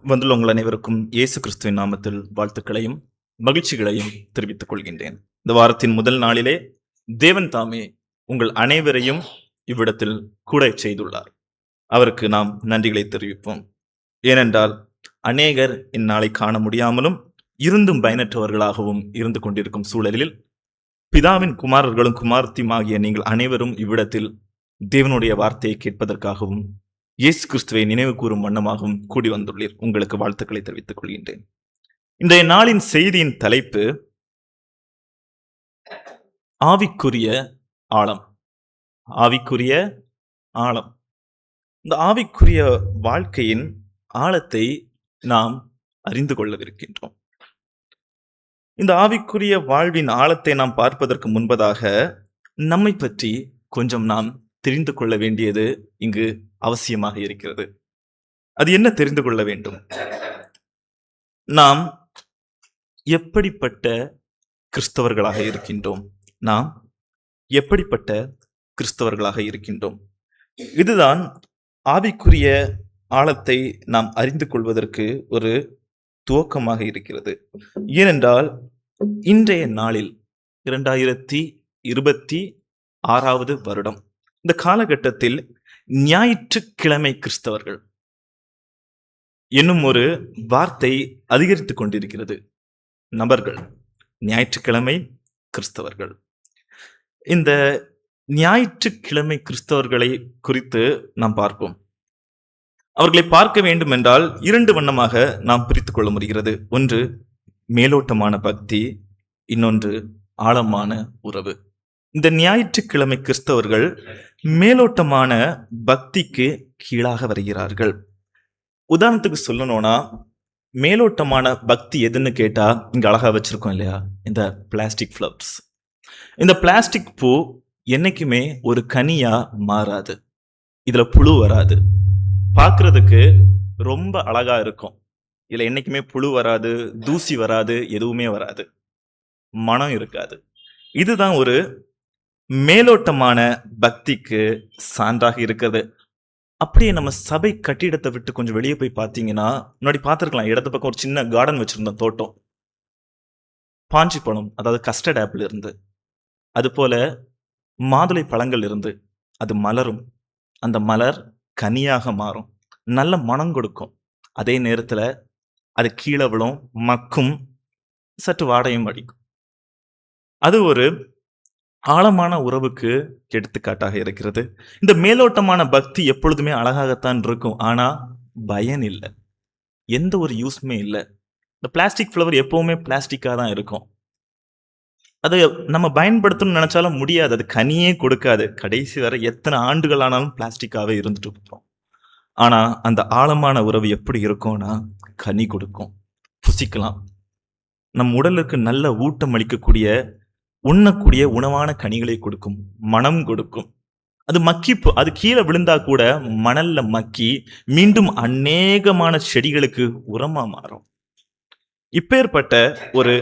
வந்துள்ள உங்கள் அனைவருக்கும் இயேசு கிறிஸ்துவின் நாமத்தில் வாழ்த்துக்களையும் மகிழ்ச்சிகளையும் தெரிவித்துக் கொள்கின்றேன். இந்த வாரத்தின் முதல் நாளிலே தேவன் தாமே உங்கள் அனைவரையும் இவ்விடத்தில் கூட செய்துள்ளார். அவருக்கு நாம் நன்றிகளை தெரிவிப்போம். ஏனென்றால் அநேகர் இந்நாளை காண முடியாமலும் இருந்தும் பயனற்றவர்களாகவும் இருந்து கொண்டிருக்கும் சூழலில் பிதாவின் குமாரர்களும் குமாரத்தியுமாகிய நீங்கள் அனைவரும் இவ்விடத்தில் தேவனுடைய வார்த்தையை கேட்பதற்காகவும் இயேசு கிறிஸ்துவை நினைவு கூறும் வண்ணமாகவும் கூடி வந்துள்ளீர். உங்களுக்கு வாழ்த்துக்களை தெரிவித்துக் கொள்கின்றேன். இன்றைய நாளின் செய்தியின் தலைப்பு ஆவிக்குரிய ஆழம். ஆவிக்குரிய ஆழம். இந்த ஆவிக்குரிய வாழ்க்கையின் ஆழத்தை நாம் அறிந்து கொள்ளவிருக்கின்றோம். இந்த ஆவிக்குரிய வாழ்வின் ஆழத்தை நாம் பார்ப்பதற்கு முன்பதாக நம்மை பற்றி கொஞ்சம் நாம் தெரிந்து கொள்ள வேண்டியது இங்கு அவசியமாக இருக்கிறது. அது என்ன தெரிந்து கொள்ள வேண்டும்? நாம் எப்படிப்பட்ட கிறிஸ்தவர்களாக இருக்கின்றோம்? நாம் எப்படிப்பட்ட கிறிஸ்தவர்களாக இருக்கின்றோம்? இதுதான் ஆவிக்குரிய ஆழத்தை நாம் அறிந்து கொள்வதற்கு ஒரு துவக்கமாக இருக்கிறது. ஏனென்றால் இன்றைய நாளில் 2026 வருடம், இந்த காலகட்டத்தில் ஞாயிற்றுக்கிழமை கிறிஸ்தவர்கள் என்னும் ஒரு வார்த்தை அதிகரித்துக் கொண்டிருக்கிறது. நபர்கள் ஞாயிற்றுக்கிழமை கிறிஸ்தவர்கள். இந்த ஞாயிற்றுக்கிழமை கிறிஸ்தவர்களை குறித்து நாம் பார்ப்போம். அவர்களை பார்க்க வேண்டும் என்றால் 2 வண்ணமாக நாம் பிரித்துக் கொள்ள முடிகிறது. ஒன்று மேலோட்டமான பக்தி, இன்னொன்று ஆழமான உறவு. இந்த ஞாயிற்றுக்கிழமை கிறிஸ்தவர்கள் மேலோட்டமான பக்திக்கு கீழாக வருகிறார்கள். உதாரணத்துக்கு சொல்லணும்னா, மேலோட்டமான பக்தி எதுன்னு கேட்டா இங்க அழகா வச்சிருக்கோம் இல்லையா, இந்த பிளாஸ்டிக் ஃபிளவர்ஸ். இந்த பிளாஸ்டிக் பூ என்னைக்குமே ஒரு கனியா மாறாது. இதுல புழு வராது. பார்க்கிறதுக்கு ரொம்ப அழகா இருக்கும். இதுல என்னைக்குமே புழு வராது, தூசி வராது, எதுவுமே வராது, மனம் இருக்காது. இதுதான் ஒரு மேலோட்டமான பக்திக்கு சான்றாக இருக்கிறது. அப்படியே நம்ம சபை கட்டிடத்தை விட்டு கொஞ்சம் வெளியே போய் பார்த்தீங்கன்னா, முன்னாடி பார்த்துருக்கலாம், இடது பக்கம் ஒரு சின்ன கார்டன் வச்சிருந்தோம், தோட்டம். பாஞ்சி பழம், அதாவது கஸ்டர்ட் ஆப்பிள் இருந்து, அது போல மாதுளை பழங்கள் இருந்து அது மலரும். அந்த மலர் கனியாக மாறும், நல்ல மனம் கொடுக்கும். அதே நேரத்துல அது கீழே விழும், மக்கும், சற்று வாடையும் அடிக்கும். அது ஒரு ஆழமான உறவுக்கு எடுத்துக்காட்டாக இருக்கிறது. இந்த மேலோட்டமான பக்தி எப்பொழுதுமே அழகாகத்தான் இருக்கும், ஆனா பயன் இல்லை, எந்த ஒரு யூஸ்மே இல்லை. இந்த பிளாஸ்டிக் ஃப்ளவர் எப்பவுமே பிளாஸ்டிக்கா தான் இருக்கும். அதை நம்ம பயன்படுத்தணும்னு நினைச்சாலும் முடியாது, அது கனியே கொடுக்காது. கடைசி வரை எத்தனை ஆண்டுகள் ஆனாலும் பிளாஸ்டிக்காவே இருந்துட்டு போகிறோம். ஆனா அந்த ஆழமான உறவு எப்படி இருக்கும்னா, கனி கொடுக்கும், புசிக்கலாம், நம் உடலுக்கு நல்ல ஊட்டம் அளிக்கக்கூடிய உண்ணக்கூடிய உணவான கனிகளை கொடுக்கும், மனம் கொடுக்கும். அது மக்கி அது கீழே விழுந்தா கூட மணல்ல மக்கி மீண்டும் அநேகமான செடிகளுக்கு உரமா மாறும். இப்பேற்பட்ட ஒரு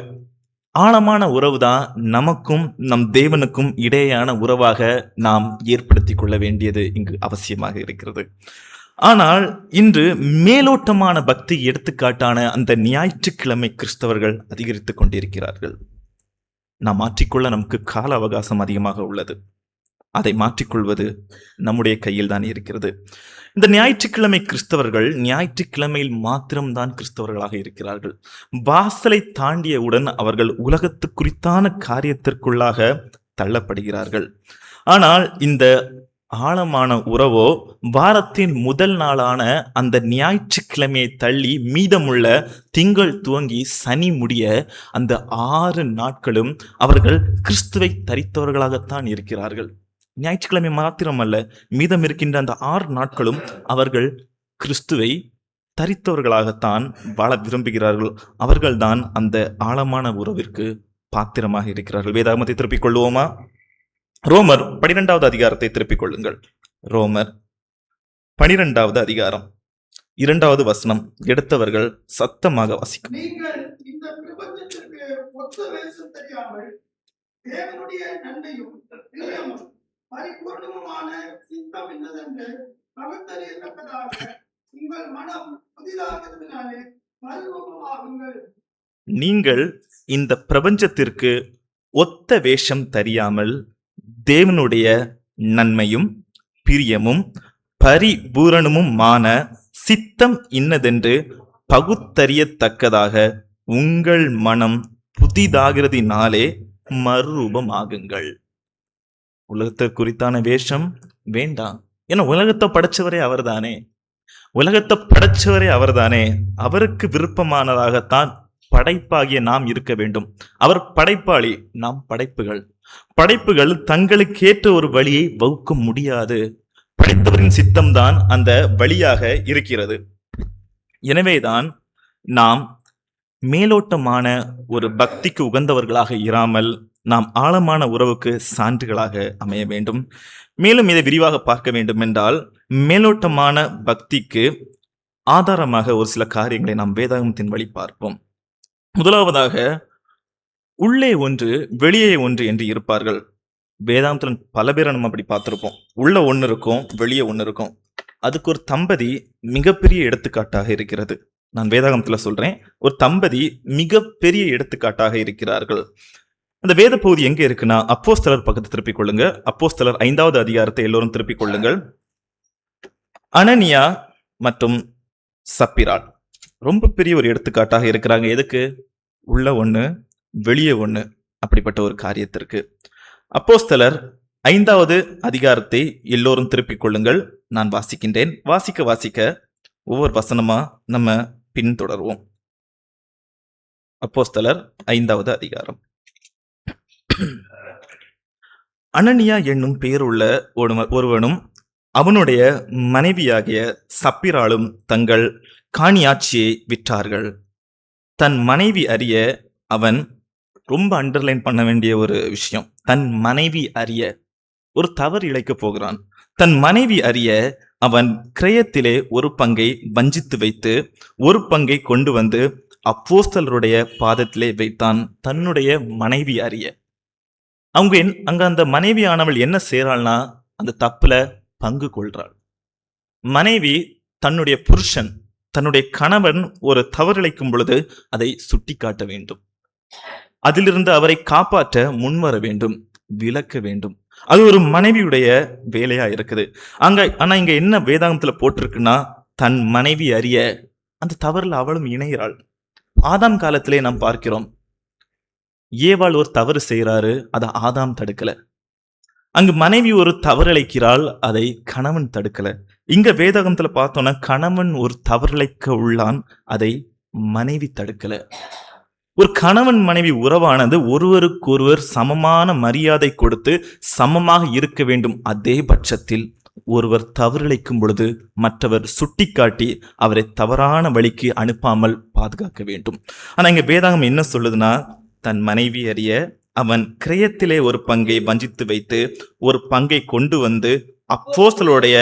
ஆழமான உறவு தான் நமக்கும் நம் தேவனுக்கும் இடையேயான உறவாக நாம் ஏற்படுத்தி கொள்ள வேண்டியது இங்கு அவசியமாக இருக்கிறது. ஆனால் இன்று மேலோட்டமான பக்தி எடுத்துக்காட்டான அந்த ஞாயிற்றுக்கிழமை கிறிஸ்தவர்கள் அதிகரித்துக் கொண்டிருக்கிறார்கள். நாம் மாற்றிக்கொள்ள நமக்கு கால அவகாசம் அதிகமாக உள்ளது. அதை மாற்றிக்கொள்வது நம்முடைய கையில் தான் இருக்கிறது. இந்த ஞாயிற்றுக்கிழமை கிறிஸ்தவர்கள் ஞாயிற்றுக்கிழமையில் மாத்திரம்தான் கிறிஸ்தவர்களாக இருக்கிறார்கள். வாசலை தாண்டியவுடன் அவர்கள் உலகத்து குறித்தான காரியத்திற்குள்ளாக தள்ளப்படுகிறார்கள். ஆனால் இந்த ஆழமான உறவோ வாரத்தின் முதல் நாளான அந்த ஞாயிற்றுக்கிழமையை தள்ளி மீதமுள்ள திங்கள் துவங்கி சனி முடிய அந்த 6 நாட்களும் அவர்கள் கிறிஸ்துவை தரித்தவர்களாகத்தான் இருக்கிறார்கள். ஞாயிற்றுக்கிழமை மாத்திரமல்ல, மீதம் இருக்கின்ற அந்த 6 நாட்களும் அவர்கள் கிறிஸ்துவை தரித்தவர்களாகத்தான் வாழ விரும்புகிறார்கள். அவர்கள்தான் அந்த ஆழமான உறவிற்கு பாத்திரமாக இருக்கிறார்கள். வேதாகமத்தை திருப்பிக் கொள்வோமா? ரோமர் 12வது அதிகாரத்தை திருப்பிக் கொள்ளுங்கள். ரோமர் 12வது அதிகாரம் 2வது வசனம். எடுத்தவர்கள் சத்தமாக வாசிக்கும். நீங்கள் இந்த பிரபஞ்சத்திற்கு ஒத்த வேஷம் தெரியாமல் தேவனுடைய நன்மையும் பிரியமும் பரிபூர்ணமுமான சித்தம் என்னதென்று பகுத்தறியத்தக்கதாக உங்கள் மனம் புதிதாகிறதுனாலே மறுரூபமாகுங்கள். நீங்கள் இந்த பிரபஞ்சத்திற்கு ஒத்த வேஷம் தெரியாமல் தேவனுடைய நன்மையும் பிரியமும் பரிபூரணமுமான சித்தம் இன்னதென்று பகுத்தறியத்தக்கதாக உங்கள் மனம் புதிதாகிறதினாலே மறுரூபமாகுங்கள். உலகத்தை குறித்தான வேஷம் வேண்டாம். ஏன்னா உலகத்தை படைச்சவரே அவர்தானே. உலகத்தை படைச்சவரே அவர்தானே. அவருக்கு விருப்பமானதாகத்தான் படைப்பாகிய நாம் இருக்க வேண்டும். அவர் படைப்பாளி, நாம் படைப்புகள். படைப்புகள் தங்களுக்கேற்ற ஒரு வழியை வகுக்க முடியாது. படைத்தவரின் சித்தம்தான் அந்த வழியாக இருக்கிறது. எனவேதான் நாம் மேலோட்டமான ஒரு பக்திக்கு உகந்தவர்களாக இராமல் நாம் ஆழமான உறவுக்கு சான்றுகளாக அமைய வேண்டும். மேலும் இதை விரிவாக பார்க்க வேண்டும் என்றால், மேலோட்டமான பக்திக்கு ஆதாரமாக ஒரு சில காரியங்களை நாம் வேதாகமத்தின் வழி பார்ப்போம். முதலாவதாக, உள்ளே ஒன்று வெளியே ஒன்று என்று இருப்பார்கள். வேதாந்தத்தில் பல பேரை நம்ம அப்படி பார்த்திருப்போம். உள்ள ஒன்று இருக்கும், வெளியே ஒன்று இருக்கும். அதுக்கு ஒரு தம்பதி மிகப்பெரிய எடுத்துக்காட்டாக இருக்கிறது. நான் வேதாகமத்துல சொல்றேன், ஒரு தம்பதி மிகப்பெரிய எடுத்துக்காட்டாக இருக்கிறார்கள். அந்த வேத பகுதி எங்க இருக்குன்னா, அப்போஸ்தலர் பக்கத்தை திருப்பிக் கொள்ளுங்க. அப்போஸ்தலர் 5வது அதிகாரத்தை எல்லோரும் திருப்பிக் கொள்ளுங்கள். அனனியா மற்றும் சப்பிராள் ரொம்ப பெரிய ஒரு எடுத்துக்காட்டாக இருக்கிறாங்க. எதுக்கு? உள்ள ஒண்ணு வெளியே ஒண்ணு, அப்படிப்பட்ட ஒரு காரியத்திற்கு. அப்போஸ்தலர் 5வது அதிகாரத்தை எல்லோரும் திருப்பிக் கொள்ளுங்கள். நான் வாசிக்கின்றேன். வாசிக்க ஒவ்வொரு வசனமா நம்ம பின்தொடர்வோம். அப்போஸ்தலர் 5வது அதிகாரம். அனனியா என்னும் பெயருள்ள ஒருவனும் அவனுடைய மனைவியாகிய சப்பிராளும் தங்கள் காணியாட்சியை விற்றார்கள். தன் மனைவி அறிய, அவன் ரொம்ப அண்டர்லைன் பண்ண வேண்டிய ஒரு விஷயம், தன் மனைவி அறிய ஒரு தவறு இழைக்கப் போகிறான். தன் மனைவி அறிய அவன் கிரயத்திலே ஒரு பங்கை வஞ்சித்து வைத்து ஒரு பங்கை கொண்டு வந்து அப்போஸ்தலருடைய பாதத்திலே வைத்தான். தன்னுடைய மனைவி அறிய அங்க அந்த மனைவியானவள் என்ன செய்றாள்னா, அந்த தப்புல பங்கு கொள்றாள். மனைவி தன்னுடைய புருஷன், தன்னுடைய கணவன் ஒரு தவறிழைக்கும் பொழுது அதை சுட்டி காட்ட வேண்டும். அதிலிருந்து அவரை காப்பாற்ற முன்வர வேண்டும், விலக்க வேண்டும். அது ஒரு மனைவியுடைய வேலையா இருக்குது. ஆனா இங்க என்ன வேதாகமத்துல போட்டிருக்குன்னா, தன் மனைவி அறிய அந்த தவறுல அவளும் இணைகிறாள். ஆதாம் காலத்திலே நாம் பார்க்கிறோம், ஏவாள் ஒரு தவறு செய்யறாரு, அதை ஆதாம் தடுக்கல. அங்கு மனைவி ஒரு தவறிழைக்கிறாள், அதை கணவன் தடுக்கல. இங்க வேதாகமத்துல பார்த்தோம்னா, கணவன் ஒரு தவறிழைக்க உள்ளான், அதை மனைவி தடுக்கல. ஒரு கணவன் மனைவி உறவானது ஒருவருக்கொருவர் சமமான மரியாதை கொடுத்து சமமாக இருக்க வேண்டும். அதே பட்சத்தில் ஒருவர் தவறிழைக்கும் பொழுது மற்றவர் சுட்டிக்காட்டி அவரை தவறான வழிக்கு அனுப்பாமல் பாதுகாக்க வேண்டும். ஆனா இங்க வேதாகம் என்ன சொல்லுதுன்னா, தன் மனைவி அறிய அவன் கிரயத்திலே ஒரு பங்கை வஞ்சித்து வைத்து ஒரு பங்கை கொண்டு வந்து அப்போஸ்தலருடைய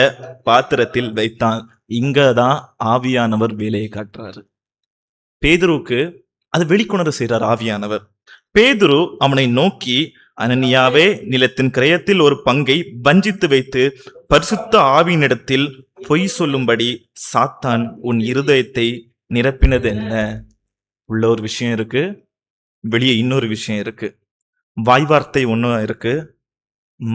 பாத்திரத்தில் வைத்தான். இங்கதான் ஆவியானவர் வேலையை காட்டுறாரு. பேதுருவுக்கு அது வெளிக்கொணர செய்றார் ஆவியானவர். பேதுரு அவனை நோக்கி, அனனியாவே, நிலத்தின் கிரயத்தில் ஒரு பங்கை வஞ்சித்து வைத்து பரிசுத்த ஆவியினிடத்தில் பொய் சொல்லும்படி சாத்தான் உன் இருதயத்தை நிரப்பினது என்ன? உள்ள ஒரு விஷயம் இருக்கு, வெளியே இன்னொரு விஷயம் இருக்கு. வாய் வார்த்தை ஒண்ணு இருக்கு,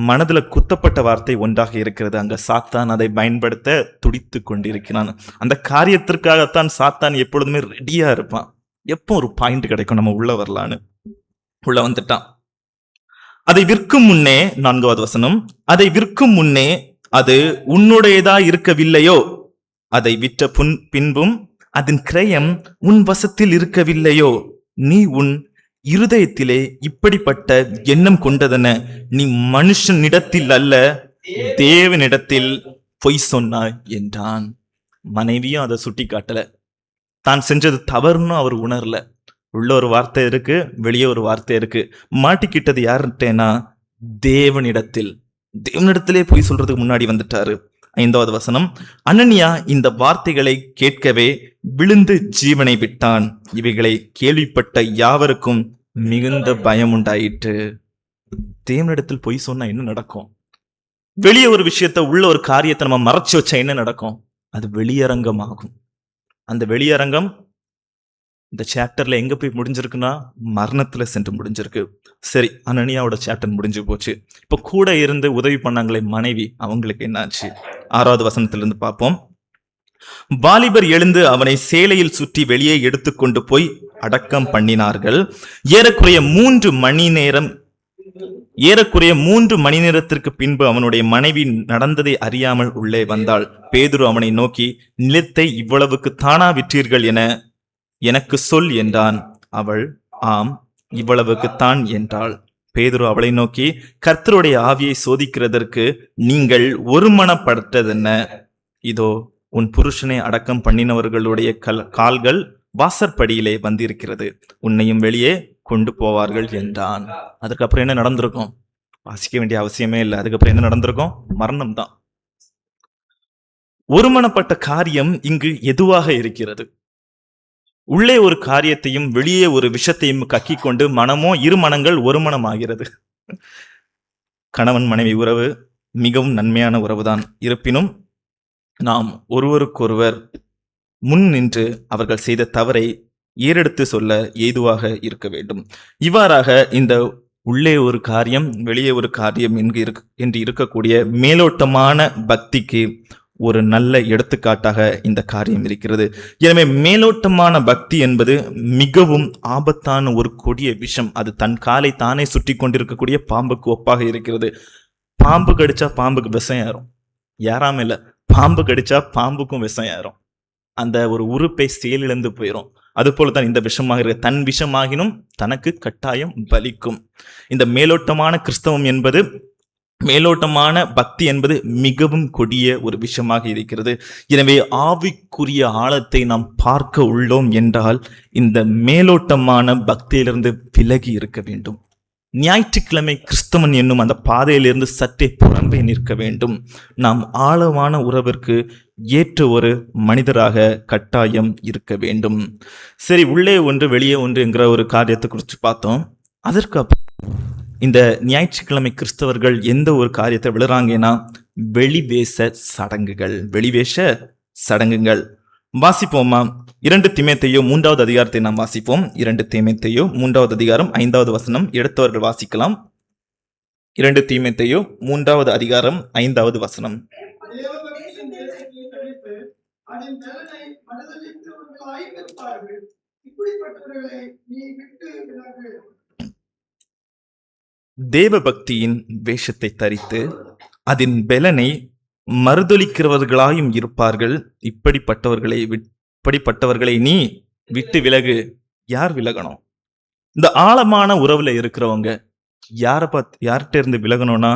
மனதுல குத்தப்பட்ட வார்த்தை ஒன்றாக இருக்கிறது. அங்க சாத்தான் அதை பயன்படுத்த துடித்து கொண்டிருக்கிறான். அந்த காரியத்திற்காகத்தான் சாத்தான் எப்பொழுதுமே ரெடியா இருப்பான். எப்போ ஒரு பாயிண்ட் கிடைக்கும் நம்ம உள்ள வரலான்னு. உள்ள வந்துட்டான். அதை விற்கும் முன்னே, 4வது வசனம், அதை விற்கும் முன்னே அது உன்னுடையதா இருக்கவில்லையோ? அதை விற்ற பின்பும் அதன் கிரயம் உன் வசத்தில் இருக்கவில்லையோ? நீ உன் இருதயத்திலே இப்படிப்பட்ட எண்ணம் கொண்டதென நீ மனுஷனிடத்தில் அல்ல தேவனிடத்தில் பொய் சொன்னாய் என்றான். மனைவியும் அதை சுட்டி காட்டல. தான் செஞ்சது தவறுன்னு அவர் உணரல. உள்ள ஒரு வார்த்தை இருக்கு, வெளியே ஒரு வார்த்தை இருக்கு. மாட்டிக்கிட்டது யார்கிட்டேனா, தேவனிடத்திலே பொய் சொல்றதுக்கு முன்னாடி வந்துட்டாரு. 5வது வசனம், அனனியா இந்த வார்த்தைகளை கேட்கவே விழுந்து ஜீவனை விட்டான். இவைகளை கேள்விப்பட்ட யாவருக்கும் மிகுந்த பயம் உண்டாயிற்று. தேவனிடத்தில் பொய் சொன்னா என்ன நடக்கும்? வெளியே ஒரு விஷயத்த உள்ள ஒரு காரியத்தை நம்ம மறைச்சு வச்சா என்ன நடக்கும்? அது வெளியரங்கமாகும். அந்த வெளியரங்கம் இந்த சாப்டர்ல எங்க போய் முடிஞ்சிருக்குன்னா மரணத்துல சென்று முடிஞ்சிருக்கு. சரி, அனனியாவோட சாப்டர் முடிஞ்சு போச்சு. இப்ப கூட இருந்து உதவி பண்ணாங்களே மனைவி, அவங்களுக்கு என்னாச்சு? 6வது வசனத்திலிருந்து பார்ப்போம். வாலிபர் எழுந்து அவனை சேலையில் சுற்றி வெளியே எடுத்துக்கொண்டு போய் அடக்கம் பண்ணினார்கள். ஏறக்குறைய 3 மணி நேரத்திற்கு பின்பு அவனுடைய மனைவி நடந்ததை அறியாமல் உள்ளே வந்தாள். பேதுரு அவனை நோக்கி, நிலத்தை இவ்வளவுக்கு தானா விற்றீர்கள் என எனக்கு சொல் என்றான். அவள், ஆம், இவ்வளவுக்குத்தான் என்றாள். பேதுரு அவளை நோக்கி, கர்த்தருடைய ஆவியை சோதிக்கிறதற்கு நீங்கள் ஒருமனப்பட்டதென்ன? இதோ உன் புருஷனை அடக்கம் பண்ணினவர்களுடைய கால்கள் வாசற்படியிலே வந்திருக்கிறது, உன்னையும் வெளியே கொண்டு போவார்கள் என்றான். அதுக்கப்புறம் என்ன நடந்திருக்கும்? வாசிக்க வேண்டிய அவசியமே இல்லை. அதுக்கப்புறம் என்ன நடந்திருக்கும்? மரணம் தான். ஒருமனப்பட்ட காரியம் இங்கு எதுவாக இருக்கிறது? உள்ளே ஒரு காரியத்தையும் வெளியே ஒரு விஷத்தையும் கக்கி கொண்டு மனமோ இரு மனங்கள் ஒரு மனமாகிறது. கணவன் மனைவி உறவு மிகவும் நன்மையான உறவுதான். இருப்பினும் நாம் ஒருவருக்கொருவர் முன் நின்று அவர்கள் செய்த தவறை ஏறெடுத்து சொல்ல ஏதுவாக இருக்க வேண்டும். இவ்வாறாக இந்த உள்ளே ஒரு காரியம் வெளியே ஒரு காரியம் என்று இருக்கக்கூடிய மேலோட்டமான பக்திக்கு ஒரு நல்ல எடுத்துக்காட்டாக இந்த காரியம் இருக்கிறது. எனவே மேலோட்டமான பக்தி என்பது மிகவும் ஆபத்தான ஒரு கொடிய விஷம். அது தன் காலை தானே சுற்றி கொண்டிருக்கக்கூடிய பாம்புக்கு ஒப்பாக இருக்கிறது. பாம்பு கடிச்சா பாம்புக்கு விஷம் ஏறும், ஏறாம இல்ல, பாம்பு கடிச்சா பாம்புக்கும் விஷம் ஏறும். அந்த ஒரு உறுப்பை செயலிழந்து போயிடும். அது போலதான் இந்த விஷமாக இருக்க, தன் விஷமாகினும் தனக்கு கட்டாயம் பலிக்கும். இந்த மேலோட்டமான கிறிஸ்தவம் என்பது, மேலோட்டமான பக்தி என்பது மிகவும் கொடிய ஒரு விஷயமாக இருக்கிறது. எனவே ஆவிக்குரிய ஆழத்தை நாம் பார்க்க உள்ளோம் என்றால் இந்த மேலோட்டமான பக்தியிலிருந்து விலகி இருக்க வேண்டும். ஞாயிற்றுக்கிழமை கிறிஸ்தவன் என்னும் அந்த பாதையிலிருந்து சற்றே புறம்பே நிற்க வேண்டும். நாம் ஆழமான உறவிற்கு ஏற்ற ஒரு மனிதராக கட்டாயம் இருக்க வேண்டும். சரி, உள்ளே ஒன்று வெளியே ஒன்று என்கிற ஒரு காரியத்தை குறித்து பார்த்தோம். அதற்கு அப்புறம் இந்த ஞாயிற்றுக்கிழமை கிறிஸ்தவர்கள் எந்த ஒரு காரியத்தை விழுறாங்கன்னா வெளிவேஷ சடங்குகள். வாசிப்போமா? 2 தீமோத்தேயு 3வது அதிகாரத்தை நாம் வாசிப்போம். 2 தீமோத்தேயு 3வது அதிகாரம் 5வது வசனம். எடுத்தவர்கள் வாசிக்கலாம். 2 தீமோத்தேயு 3வது அதிகாரம் 5வது வசனம். தேவ பக்தியின் வேஷத்தை தரித்து அதன் பெலனை மறுதொலிக்கிறவர்களாயும் இருப்பார்கள். இப்படிப்பட்டவர்களை நீ விட்டு விலகு. யார் விலகணும்? இந்த ஆழமான உறவுல இருக்கிறவங்க யார்கிட்ட இருந்து விலகணும்னா,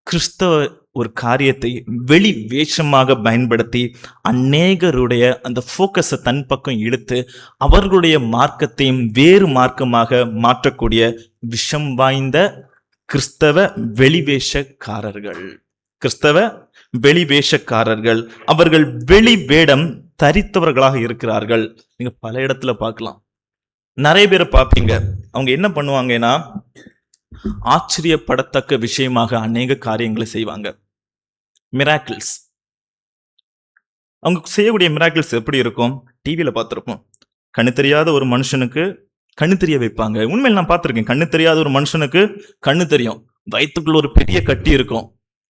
கிறிஸ்தவ ஒரு காரியத்தை வெளி வேஷமாக பயன்படுத்தி அநேகருடைய அந்த போக்கஸை தன் பக்கம் இழுத்து அவர்களுடைய மார்க்கத்தையும் வேறு மார்க்கமாக மாற்றக்கூடிய விஷம் வாய்ந்த கிறிஸ்தவ வெளிவேஷக்காரர்கள். அவர்கள் வெளி வேடம் தரித்தவர்களாக இருக்கிறார்கள். நீங்க பல இடத்துல பார்க்கலாம். நிறைய பேரை பார்ப்பீங்க. அவங்க என்ன பண்ணுவாங்கன்னா, ஆச்சரியப்படத்தக்க விஷயமாக அநேக காரியங்களை செய்வாங்க. மிராக்கிள்ஸ். அவங்க செய்யக்கூடிய மிராக்கிள்ஸ் எப்படி இருக்கும்? டிவியில பார்த்திருப்போம். கண்ணு தெரியாத ஒரு மனுஷனுக்கு கண்ணு தெரிய வைப்பாங்க. உண்மையில் நான் பார்த்திருக்கேன். கண்ணு தெரியாத ஒரு மனுஷனுக்கு கண்ணு தெரியும். வயிற்றுக்குள்ள ஒரு பெரிய கட்டி இருக்கும்.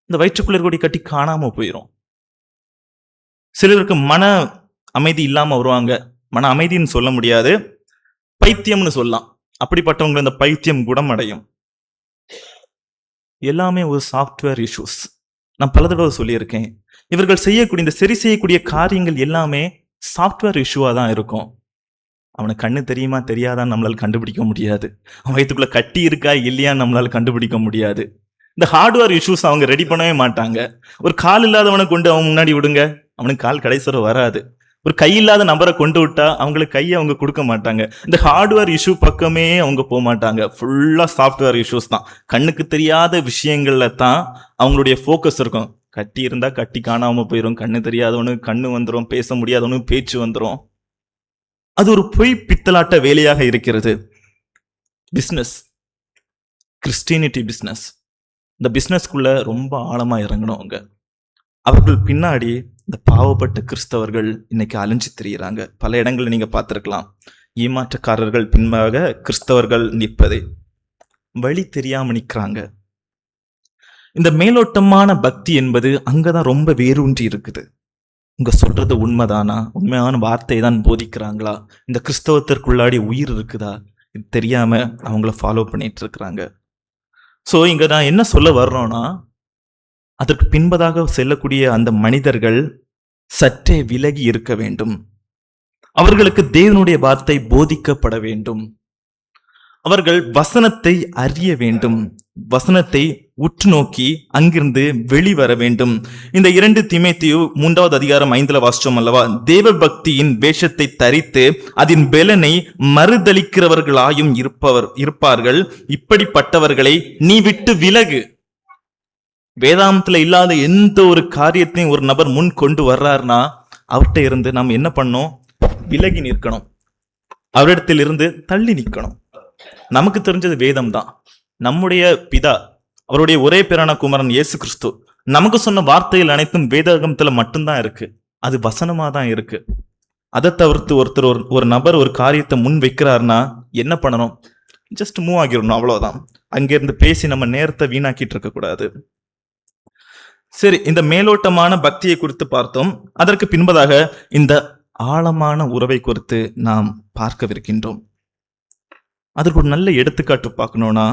இந்த வயிற்றுக்குள்ள இருக்கக்கூடிய கட்டி காணாம போயிடும். சிலருக்கு மன அமைதி இல்லாம வருவாங்க. மன அமைதின்னு சொல்ல முடியாது, பைத்தியம்னு சொல்லலாம். அப்படிப்பட்டவங்க இந்த பைத்தியம் குணமடையும். எல்லாமே ஒரு சாஃப்ட்வேர் இஷ்யூஸ். நான் பல தடவை சொல்லியிருக்கேன். இவர்கள் செய்யக்கூடிய இந்த சரி செய்யக்கூடிய காரியங்கள் எல்லாமே சாஃப்ட்வேர் இஷ்யூவா தான் இருக்கும். அவனுக்கு கண்ணு தெரியுமா தெரியாதான்னு நம்மளால கண்டுபிடிக்க முடியாது. அவன் வயிற்றுக்குள்ள கட்டி இருக்கா இல்லையான்னு நம்மளால கண்டுபிடிக்க முடியாது. இந்த ஹார்ட்வேர் இஷ்யூஸ் அவங்க ரெடி பண்ணவே மாட்டாங்க. ஒரு கால் இல்லாதவனை கொண்டு அவன் முன்னாடி விடுங்க, அவனுக்கு கால் கடைசிவரை வராது. ஒரு கை இல்லாத நபரை கொண்டு விட்டா அவங்களுக்கு கையை அவங்க கொடுக்க மாட்டாங்க. இந்த ஹார்ட்வேர் இஷ்யூ பக்கமே அவங்க போக மாட்டாங்க. ஃபுல்லா சாஃப்ட்வேர் இஷ்யூஸ் தான். கண்ணுக்கு தெரியாத விஷயங்கள்ல தான் அவங்களுடைய ஃபோக்கஸ் இருக்கும். கட்டி இருந்தா கட்டி காணாம போயிடும். கண்ணு தெரியாதவனுக்கு கண்ணு வந்துடும். பேச முடியாதவனுக்கு பேச்சு வந்துடும். அது ஒரு பொய் பித்தலாட்ட வேலையாக இருக்கிறது. Business, Christianity business. இந்த பிசினஸ்க்குள்ள ரொம்ப ஆழமா இறங்கினவங்க. அவர்கள் பின்னாடி இந்த பாவப்பட்ட கிறிஸ்தவர்கள் இன்னைக்கு அலைஞ்சு திரியிறாங்க. பல இடங்கள்ல நீங்க பார்த்திருக்கலாம். ஏமாற்றக்காரர்கள் பின்பாக கிறிஸ்தவர்கள் நிற்பதை வழி தெரியாம நிக்கிறாங்க. இந்த மேலோட்டமான பக்தி என்பது அங்கதான் ரொம்ப வேரூன்றி இருக்குது. உங்க சொல்றது உண்மைதானா? உண்மையான வார்த்தை தான் போதிக்கிறாங்களா? இந்த கிறிஸ்தவத்திற்குள்ளாடி உயிர் இருக்குதா? இது தெரியாம அவங்கள ஃபாலோ பண்ணிட்டு இருக்கிறாங்க. சோ இங்க நான் என்ன சொல்ல வர்றோம்னா, அதற்கு பின்பதாக செல்லக்கூடிய அந்த மனிதர்கள் சற்றே விலகி இருக்க வேண்டும். அவர்களுக்கு தேவனுடைய வார்த்தை போதிக்கப்பட வேண்டும். அவர்கள் வசனத்தை அறிய வேண்டும். வசனத்தை உற்று நோக்கி அங்கிருந்து வெளிவர வேண்டும். இந்த 2 தீமோத்தேயு 3வது அதிகாரம் 5ல வாசிச்சோம் அல்லவா? தேவ பக்தியின் வேஷத்தை தரித்து அதன் பெலனை மறுதலிக்கிறவர்களாயும் இருப்பார்கள். இப்படிப்பட்டவர்களை நீ விட்டு விலகு. வேதாந்தத்துல இல்லாத எந்த ஒரு காரியத்தையும் ஒரு நபர் முன் கொண்டு வர்றாருன்னா அவர்கிட்ட இருந்து நாம் என்ன பண்ணோம்? விலகி நிற்கணும். அவரிடத்தில் இருந்து தள்ளி நிற்கணும். நமக்கு தெரிஞ்சது வேதம் தான். நம்முடைய பிதா, அவருடைய ஒரே பேரான குமாரன் இயேசு கிறிஸ்து நமக்கு சொன்ன வார்த்தைகள் அனைத்தும் வேதாகமத்துல மட்டும்தான் இருக்கு. அது வசனமா தான் இருக்கு. அதை தவிர்த்து ஒரு நபர் ஒரு காரியத்தை முன் வைக்கிறாருன்னா என்ன பண்ணணும்? ஜஸ்ட் மூவ் ஆகிடணும், அவ்வளவுதான். அங்கிருந்து பேசி நம்ம நேரத்தை வீணாக்கிட்டு இருக்க கூடாது. சரி, இந்த மேலோட்டமான பக்தியை குறித்து பார்த்தோம். அதற்கு பின்பதாக இந்த ஆழமான உறவை குறித்து நாம் பார்க்கவிருக்கின்றோம். அதற்கு ஒரு நல்ல எடுத்துக்காட்டு பார்க்கணும்னா,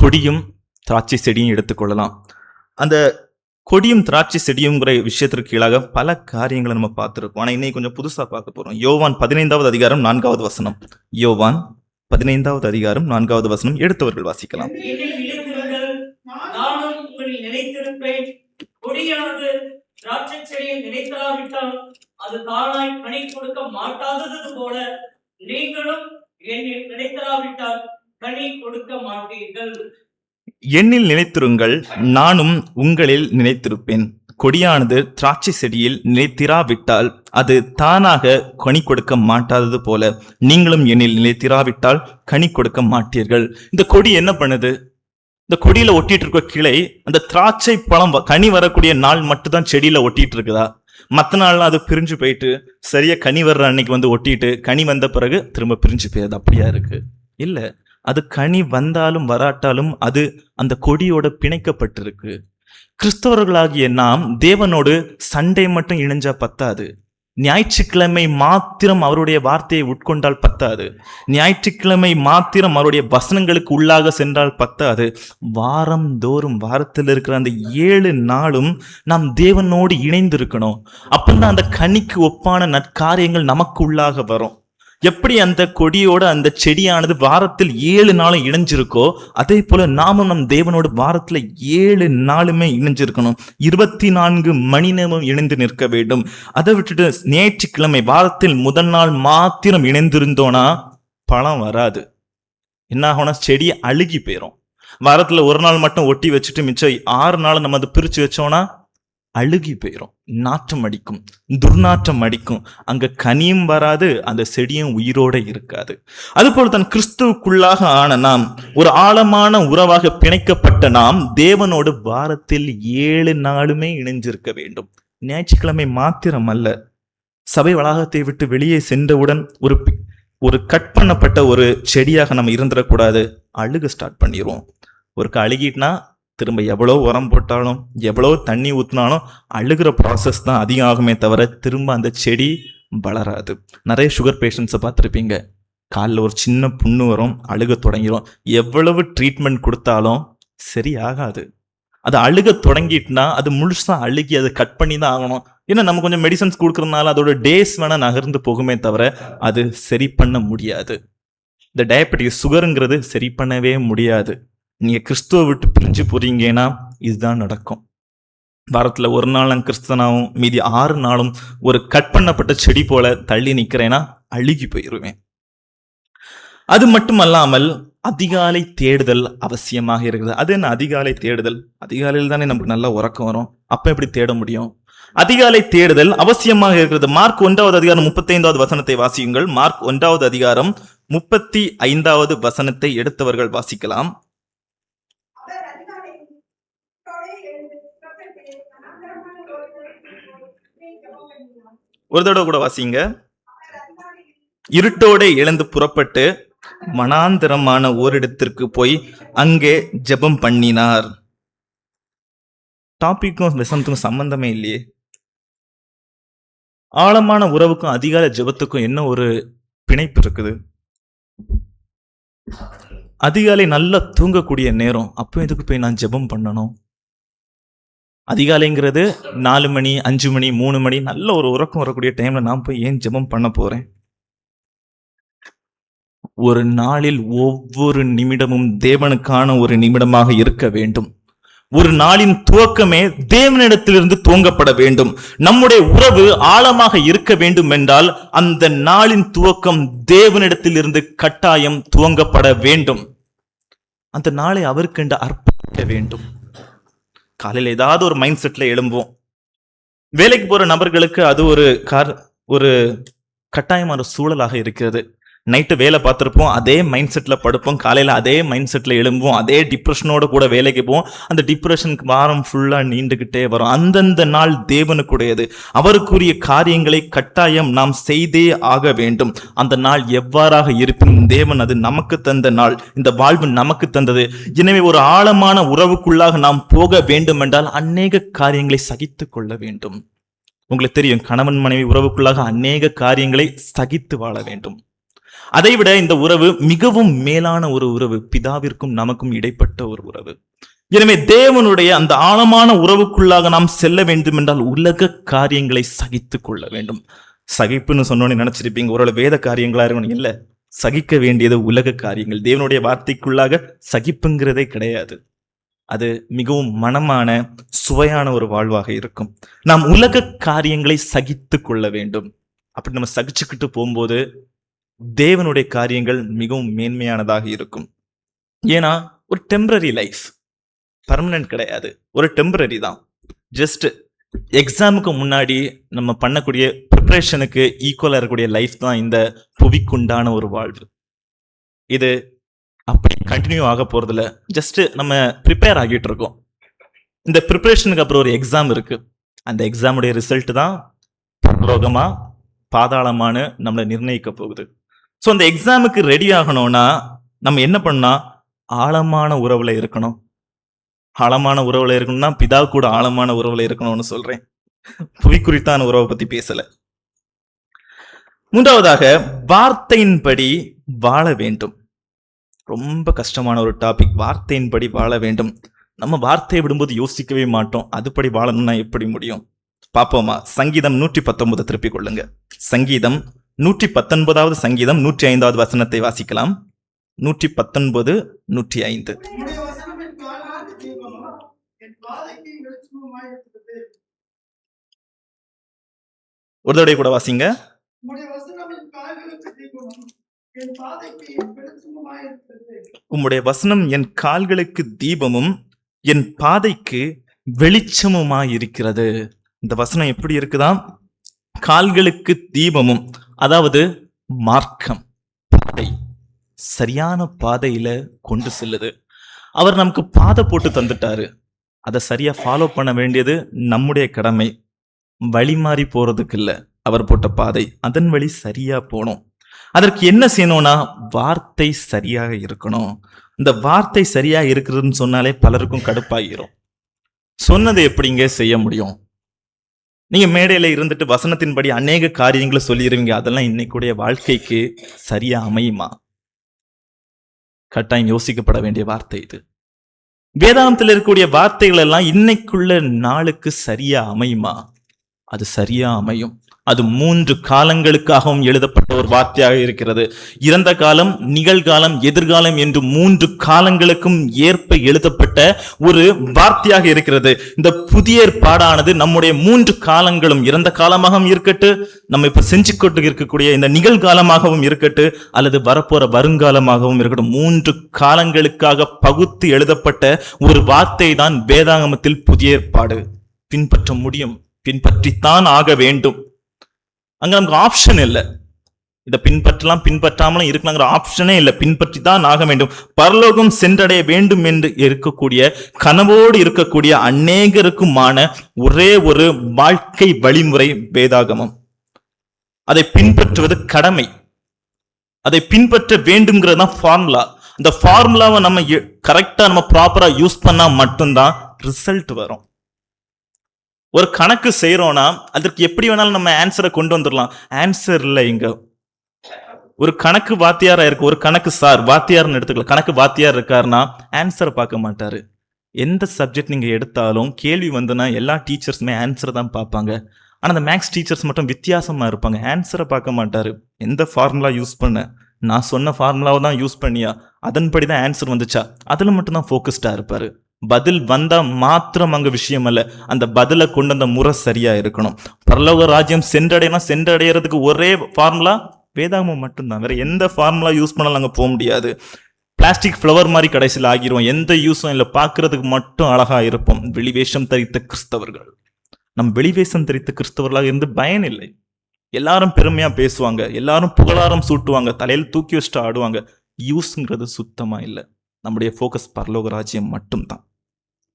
கொடியும் திராட்சை செடியும் எடுத்துக்கொள்ளலாம். அந்த கொடியும் திராட்சை செடியுங்கிற விஷயத்திற்கு கீழாக பல காரியங்களை நம்ம பார்த்திருக்கோம். ஆனா இன்னைக்கு கொஞ்சம் புதுசா பார்க்க போறோம். யோவான் 15வது அதிகாரம் 4வது வசனம். யோவான் 15வது அதிகாரம் 4வது வசனம் எடுத்தவர்கள் வாசிக்கலாம். என்னில் நிலைத்திருங்கள், நானும் உங்களில் நிலைத்திருப்பேன். கொடியானது திராட்சை செடியை நிலைத்திராவிட்டால் அது தானாய் கனி கொடுக்க மாட்டாதது போல நீங்களும் என்னில் நிலைத்திராவிட்டால் கனி கொடுக்க மாட்டீர்கள். என்னில் நிலைத்திருங்கள், நானும் உங்களில் நிலைத்திருப்பேன். கொடியானது திராட்சை செடியில் நிலைத்திராவிட்டால் அது தானாக கனி கொடுக்க மாட்டாதது போல நீங்களும் என்னில் நிலைத்திராவிட்டால் கனி கொடுக்க மாட்டீர்கள். இந்த கொடி என்ன பண்ணுது? இந்த கொடியில ஒட்டிட்டு இருக்க கிளை அந்த திராட்சை பழம் கனி வரக்கூடிய நாள் மட்டும் தான் செடியில ஒட்டிட்டு இருக்குதா? மற்ற நாள்லாம் அது பிரிஞ்சு போயிட்டு சரியா கனி வர்ற அன்னைக்கு வந்து ஒட்டிட்டு கனி வந்த பிறகு திரும்ப பிரிஞ்சு போயிடுது. அப்படியா இருக்கு? இல்ல, அது கனி வந்தாலும் வராட்டாலும் அது அந்த கொடியோட பிணைக்கப்பட்டிருக்கு. கிறிஸ்தவர்களாகிய நாம் தேவனோடு சண்டை மட்டும் இணைஞ்சா பத்தாது. ஞாயிற்றுக்கிழமை மாத்திரம் அவருடைய வார்த்தையை உட்கொண்டால் பத்தாது. ஞாயிற்றுக்கிழமை மாத்திரம் அவருடைய வசனங்களுக்கு உள்ளாக சென்றால் பத்தாது. வாரம் தோறும் வாரத்தில் இருக்கிற அந்த 7 நாளும் நாம் தேவனோடு இணைந்து இருக்கணும். அப்பதான் அந்த கனிக்கு ஒப்பான நற்காரியங்கள் நமக்கு உள்ளாக வரும். எப்படி அந்த கொடியோட அந்த செடியானது வாரத்தில் 7 நாளும் இணைஞ்சிருக்கோ அதே போல நாமும் நம் தேவனோடு வாரத்துல 7 நாளுமே இணைஞ்சிருக்கணும். 24 மணி நேரமும் இணைந்து நிற்க வேண்டும். அதை விட்டுட்டு ஞாயிற்றுக்கிழமை வாரத்தில் முதல் நாள் மாத்திரம் இணைந்திருந்தோம்னா பழம் வராது. என்ன ஆகும்னா செடி அழுகி போயிடும். வாரத்துல ஒரு நாள் மட்டும் ஒட்டி வச்சுட்டு மிச்சம் 6 நாள் நம்ம அதை பிரிச்சு வச்சோம்னா அழுகி போயிடும், நாற்றம் அடிக்கும், துர்நாற்றம் அடிக்கும். அங்க கனியும் வராது, அந்த செடியும் உயிரோட இருக்காது. அதுபோல தான் கிறிஸ்துவுக்குள்ளாக ஆன நாம், ஒரு ஆழமான உறவாக பிணைக்கப்பட்ட நாம் தேவனோடு வாரத்தில் 7 நாளுமே இணைஞ்சிருக்க வேண்டும். ஞாயிற்றுக்கிழமை மாத்திரம் அல்ல. சபை வளாகத்தை விட்டு வெளியே சென்றவுடன் ஒரு கட் பண்ணப்பட்ட ஒரு செடியாக நம்ம இருந்துடக்கூடாது. அழுக ஸ்டார்ட் பண்ணிடுவோம். ஒரு அழுகிட்டுனா திரும்ப எவ்வளோ உரம் போட்டாலும் எவ்வளோ தண்ணி ஊற்றினாலும் அழுகிற ப்ராசஸ் தான் அதிகம் ஆகுமே தவிர திரும்ப அந்த செடி வளராது. நிறைய சுகர் பேஷண்ட்ஸை பார்த்துருப்பீங்க. காலில் ஒரு சின்ன புண்ணு வரும், அழுக தொடங்கிடும். எவ்வளவு ட்ரீட்மெண்ட் கொடுத்தாலும் சரி ஆகாது. அது அழுக தொடங்கிட்டுனா அது முழுசா அழுகி அதை கட் பண்ணி தான் ஆகணும். ஏன்னா நம்ம கொஞ்சம் மெடிசன்ஸ் கொடுக்கறதுனால அதோட டேஸ் வேணா நகர்ந்து போகுமே தவிர அது சரி பண்ண முடியாது. இந்த டயபெட்டிஸ் சுகருங்கிறது சரி பண்ணவே முடியாது. நீங்க கிறிஸ்துவ விட்டு பிரிஞ்சு போறீங்கன்னா இதுதான் நடக்கும். வாரத்துல ஒரு நாள் நான் கிறிஸ்தனாவும் மீதி 6 நாளும் ஒரு கட் பண்ணப்பட்ட செடி போல தள்ளி நிக்கிறேன்னா அழுகி போயிருவேன். அது மட்டுமல்லாமல் அதிகாலை தேடுதல் அவசியமாக இருக்குது. அது என்ன அதிகாலை தேடுதல்? அதிகாலையில் தானே நமக்கு நல்லா உறக்கம் வரும். அப்ப எப்படி தேட முடியும்? அதிகாலை தேடுதல் அவசியமாக இருக்கிறது. மார்க் 1வது அதிகாரம் 35வது வசனத்தை வாசியுங்கள். மார்க் 1வது அதிகாரம் 35வது வசனத்தை எடுத்தவர்கள் வாசிக்கலாம். ஒரு தடவை கூட வாசிங்க. இருட்டோட எழுந்து புறப்பட்டு மனாந்தரமான ஓரிடத்திற்கு போய் அங்கே ஜெபம் பண்ணினார். டாபிக்கும் வசனத்துக்கும் சம்பந்தமே இல்லையே. ஆழமான உறவுக்கும் அதிகாலை ஜெபத்துக்கும் என்ன ஒரு பிணைப்பு இருக்குது? அதிகாலை நல்லா தூங்கக்கூடிய நேரம், அப்போ எதுக்கு போய் நான் ஜெபம் பண்ணணும்? அதிகாலைங்கிறது 4 மணி 5 மணி 3 மணி நல்ல ஒரு உறக்கம் வரக்கூடிய டைம்ல நான் போய் ஏன் ஜெபம் பண்ண போறேன்? ஒரு நாளில் ஒவ்வொரு நிமிடமும் தேவனுக்கான ஒரு நிமிடமாக இருக்க வேண்டும். ஒரு நாளின் துவக்கமே தேவனிடத்திலிருந்து துவங்கப்பட வேண்டும். நம்முடைய உறவு ஆழமாக இருக்க வேண்டும் என்றால் அந்த நாளின் துவக்கம் தேவனிடத்திலிருந்து கட்டாயம் துவங்கப்பட வேண்டும். அந்த நாளை அவருக்கென்று அர்ப்பணிக்க வேண்டும். காலையில் ஏதாவது ஒரு மைண்ட் செட்ல எழும்புவோம். வேலைக்கு போற நபர்களுக்கு அது ஒரு கட்டாயமான சூழலாக இருக்கிறது. நைட்டு வேலை பார்த்துருப்போம், அதே மைண்ட் செட்ல படுப்போம், காலையில அதே மைண்ட் செட்ல எழும்புவோம், அதே டிப்ரெஷனோட கூட வேலைக்கு போவோம். அந்த டிப்ரெஷனுக்கு வாரம் ஃபுல்லா நீண்டுகிட்டே வரும். அந்தந்த நாள் தேவனுக்குடையது. அவருக்குரிய காரியங்களை கட்டாயம் நாம் செய்தே ஆக வேண்டும். அந்த நாள் எவ்வாறாக இருப்பினும் தேவன் அது நமக்கு தந்த நாள், இந்த வாழ்வு நமக்கு தந்தது. எனவே ஒரு ஆழமான உறவுக்குள்ளாக நாம் போக வேண்டும் என்றால் அநேக காரியங்களை சகித்து கொள்ள வேண்டும். உங்களுக்கு தெரியும், கணவன் மனைவி உறவுக்குள்ளாக அநேக காரியங்களை சகித்து வாழ வேண்டும். அதைவிட இந்த உறவு மிகவும் மேலான ஒரு உறவு, பிதாவிற்கும் நமக்கும் இடைப்பட்ட ஒரு உறவு. எனவே தேவனுடைய அந்த ஆழமான உறவுக்குள்ளாக நாம் செல்ல வேண்டும் என்றால் உலக காரியங்களை சகித்து கொள்ள வேண்டும். சகிப்புன்னு சொன்னோன்னு நினைச்சிருப்பீங்க ஒரு வேத காரியங்களா இருக்கணும். இல்ல, சகிக்க வேண்டியது உலக காரியங்கள். தேவனுடைய வார்த்தைக்குள்ளாக சகிப்புங்கிறதே கிடையாது. அது மிகவும் மனமான சுவையான ஒரு வாழ்வாக இருக்கும். நாம் உலக காரியங்களை சகித்து கொள்ள வேண்டும். அப்படி நம்ம சகிச்சுக்கிட்டு போகும்போது தேவனுடைய காரியங்கள் மிகவும் மேன்மையானதாக இருக்கும். ஏன்னா ஒரு டெம்பரரி லைஃப், பர்மனன்ட் கிடையாது, ஒரு டெம்பரரி தான். ஜஸ்ட் எக்ஸாமுக்கு முன்னாடி நம்ம பண்ணக்கூடிய ப்ரிப்பரேஷனுக்கு ஈக்குவலா இருக்கக்கூடிய லைஃப் தான் இந்த புவிக்குண்டான ஒரு வாழ்வு. இது அப்படி கண்டினியூ ஆக போறதில்ல. ஜஸ்ட் நம்ம ப்ரிப்பேர் ஆகிட்டு இருக்கோம். இந்த ப்ரிப்பரேஷனுக்கு அப்புறம் ஒரு எக்ஸாம் இருக்கு. அந்த எக்ஸாமுடைய ரிசல்ட் தான் பரலோகமா பாதாளமானு நம்மளை நிர்ணயிக்க போகுது. ஸோ அந்த எக்ஸாமுக்கு ரெடி ஆகணும்னா நம்ம என்ன பண்ணா ஆழமான உறவுல இருக்கணும். ஆழமான உறவுல இருக்கணும்னா பிதா கூட ஆழமான உறவுல இருக்கணும்னு சொல்றேன். புவி குறித்தான உறவை பத்தி பேசல. மூன்றாவதாக வார்த்தையின்படி வாழ வேண்டும். ரொம்ப கஷ்டமான ஒரு டாபிக், வார்த்தையின்படி வாழ வேண்டும். நம்ம வார்த்தையை விடும்போது யோசிக்கவே மாட்டோம். அதுபடி வாழணும்னா எப்படி முடியும்? பாப்போமா? சங்கீதம் 119 திருப்பிக் கொள்ளுங்க. சங்கீதம் 119வது சங்கீதம் 105வது வசனத்தை வாசிக்கலாம். 119 105. ஒரு தடவை கூட வாசிங்க. உம்முடைய வசனம் என் கால்களுக்கு தீபமும் என் பாதைக்கு வெளிச்சமுமாயிருக்கிறது. இந்த வசனம் எப்படி இருக்குதாம்? கால்களுக்கு தீபமும், அதாவது மார்க்கம், பாதை, சரியான பாதையில கொண்டு செல்லுது. அவர் நமக்கு பாதை போட்டு தந்துட்டாரு. அதை சரியா ஃபாலோ பண்ண வேண்டியது நம்முடைய கடமை. வழி மாறி போறதுக்கு இல்ல அவர் போட்ட பாதை, அதன் வழி சரியா போனோம். அதற்கு என்ன செய்யணும்னா வார்த்தை சரியாக இருக்கணும். இந்த வார்த்தை சரியா இருக்குதுன்னு சொன்னாலே பலருக்கும் கடுப்பாகிரும். சொன்னது எப்படிங்க செய்ய முடியும்? நீங்க மேடையில இருந்துட்டு வசனத்தின்படி அநேக காரியங்களை சொல்லிடுவீங்க. அதெல்லாம் இன்னைக்குடைய வாழ்க்கைக்கு சரியா அமையுமா? கட்டாயம் யோசிக்கப்பட வேண்டிய வார்த்தை இது. வேதாந்தத்தில் இருக்கக்கூடிய வார்த்தைகள் எல்லாம் இன்னைக்குள்ள நாளுக்கு சரியா அமையுமா? அது சரியா அமையும். அது 3 காலங்களுக்காகவும் எழுதப்பட்ட ஒரு வார்த்தையாக இருக்கிறது. இறந்த காலம், நிகழ்காலம், எதிர்காலம் என்று 3 காலங்களுக்கும் ஏற்ப எழுதப்பட்ட ஒரு வார்த்தையாக இருக்கிறது. இந்த புதிய ஏற்பாடானது நம்முடைய 3 காலங்களும், இறந்த காலமாகவும் இருக்கட்டு, நம்ம இப்ப செஞ்சு கொண்டு இருக்கக்கூடிய இந்த நிகழ்காலமாகவும் இருக்கட்டு, அல்லது வரப்போற வருங்காலமாகவும் இருக்கட்டும், 3 காலங்களுக்காக பகுத்து எழுதப்பட்ட ஒரு வார்த்தை தான் வேதாகமத்தில் புதிய ஏற்பாடு. பின்பற்ற முடியும், பின்பற்றித்தான் ஆக வேண்டும். அங்க நமக்கு ஆப்ஷன் இல்லை. இதை பின்பற்றலாம், பின்பற்றாமலும் இருக்கலாங்கிற ஆப்ஷனே இல்லை. பின்பற்றி தான் ஆக வேண்டும். பரலோகம் சென்றடைய வேண்டும் என்று இருக்கக்கூடிய, கனவோடு இருக்கக்கூடிய அநேகருக்குமான ஒரே ஒரு வாழ்க்கை வழிமுறை வேதாகமம். அதை பின்பற்றுவது கடமை. அதை பின்பற்ற வேண்டும்ங்கிறது தான் ஃபார்முலா. அந்த ஃபார்முலாவை நம்ம கரெக்டா நம்ம ப்ராப்பரா யூஸ் பண்ணா மட்டும்தான் ரிசல்ட் வரும். ஒரு கணக்கு செய்யறோம்னா அதற்கு எப்படி வேணாலும் நம்ம ஆன்சரை கொண்டு வந்துடலாம். ஆன்சர் இல்லை இங்க. ஒரு கணக்கு வாத்தியாரா இருக்கு, ஒரு கணக்கு சார் வாத்தியார்னு எடுத்துக்கலாம். கணக்கு வாத்தியார் இருக்காருன்னா ஆன்சரை பார்க்க மாட்டாரு. எந்த சப்ஜெக்ட் நீங்க எடுத்தாலும் கேள்வி வந்துன்னா எல்லா டீச்சர்ஸுமே ஆன்சரை தான் பார்ப்பாங்க. ஆனா அந்த மேக்ஸ் டீச்சர்ஸ் மட்டும் வித்தியாசமா இருப்பாங்க, ஆன்சரை பார்க்க மாட்டாரு. எந்த ஃபார்முலா யூஸ் பண்ண, நான் சொன்ன ஃபார்முலாவை தான் யூஸ் பண்ணியா, அதன்படி தான் ஆன்சர் வந்துச்சா, அதுல மட்டும் தான் ஃபோக்கஸ்டா இருப்பாரு. பதில் வந்தா மாத்திரம் அங்க விஷயம் அல்ல, அந்த பதிலை கொண்டு வந்த முறை சரியா இருக்கணும். பரலோக ராஜ்யம் சென்றடையறதுக்கு ஒரே ஃபார்முலா வேதாகமம் மட்டும்தான். வேற எந்த ஃபார்முலா யூஸ் பண்ணாலும் அங்க போக முடியாது. பிளாஸ்டிக் ஃப்ளவர் மாதிரி கடைசியில் ஆகிருவோம், எந்த யூஸும் இல்லை, பார்க்கறதுக்கு மட்டும் அழகா இருப்போம். வெளிவேஷம் தரித்த கிறிஸ்தவர்கள். நம் வெளிவேஷம் தரித்த கிறிஸ்தவர்களாக இருந்து பயன் இல்லை. எல்லாரும் பெருமையா பேசுவாங்க, எல்லாரும் புகழாரம் சூட்டுவாங்க, தலையில் தூக்கி வச்சுட்டு ஆடுவாங்க. யூஸ்ங்கிறது சுத்தமா இல்லை. நம்முடைய ஃபோக்கஸ் பரலோக ராஜ்யம் மட்டும்தான்.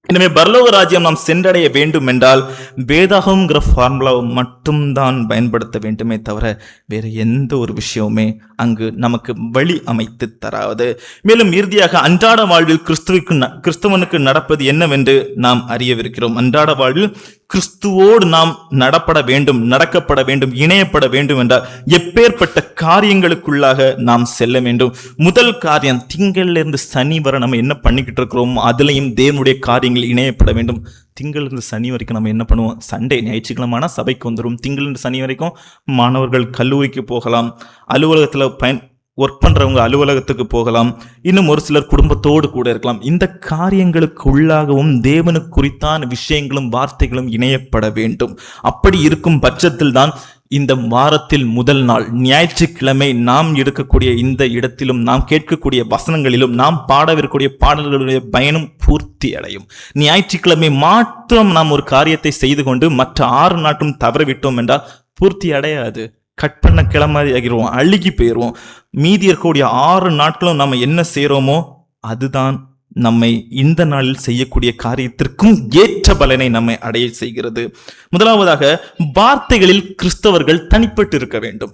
எனவே பரலோக ராஜ்யம் நாம் சென்றடைய வேண்டும் என்றால் வேதாகம்ங்கிற ஃபார்முலாவை மட்டும்தான் பயன்படுத்த வேண்டுமே தவிர வேற எந்த ஒரு விஷயமுமே அங்கு நமக்கு வழி அமைத்து தராது. மேலும் இறுதியாக அன்றாட வாழ்வில் கிறிஸ்துவனுக்கு நடப்பது என்னவென்று நாம் அறியவிருக்கிறோம். அன்றாட வாழ்வில் கிறிஸ்துவோடு நாம் நடக்கப்பட வேண்டும், இணையப்பட வேண்டும் என்றால் எப்பேற்பட்ட காரியங்களுக்குள்ளாக நாம் செல்ல வேண்டும். முதல் காரியம், திங்கள்ல இருந்து சனி வரை நம்ம என்ன பண்ணிக்கிட்டு இருக்கிறோம் அதுலயும் தேவனுடைய காரியங்கள் இணையப்பட வேண்டும். திங்கள் இருந்து சனி வரைக்கும் நம்ம என்ன பண்ணுவோம்? சண்டே ஞாயிற்றுக்கிழமைனா சபைக்கு வந்துடும். திங்கள் இருந்து சனி வரைக்கும் மாணவர்கள் கல்லூரிக்கு போகலாம், அலுவலகத்துல ஒர்க் பண்றவங்க அலுவலகத்துக்கு போகலாம், இன்னும் ஒரு சிலர் குடும்பத்தோடு கூட இருக்கலாம். இந்த காரியங்களுக்கு உள்ளாகவும் தேவனுக்கு குறித்தான விஷயங்களும் வார்த்தைகளும் இணையப்பட வேண்டும். அப்படி இருக்கும் பட்சத்தில் தான் இந்த வாரத்தில் முதல் நாள் ஞாயிற்றுக்கிழமை நாம் எடுக்கக்கூடிய இந்த இடத்திலும் நாம் கேட்கக்கூடிய வசனங்களிலும் நாம் பாடவிருக்கக்கூடிய பாடல்களுடைய பயனும் பூர்த்தி அடையும். ஞாயிற்றுக்கிழமை மாத்திரம் நாம் ஒரு காரியத்தை செய்து கொண்டு மற்ற 6 நாட்டும் தவறவிட்டோம் என்றால் பூர்த்தி அடையாது. கட் பண்ண கிளம்பி ஆகிடுவோம், அழுகி போயிடுவோம். மீதி இருக்கக்கூடிய 6 நாட்களும் நம்ம என்ன செய்யறோமோ அதுதான் நம்மை இந்த நாளில் செய்யக்கூடிய காரியத்திற்கும் ஏற்ற பலனை நம்மை அடைய செய்கிறது. முதலாவதாக, வார்த்தைகளில் கிறிஸ்தவர்கள் தனிப்பட்டு இருக்க வேண்டும்.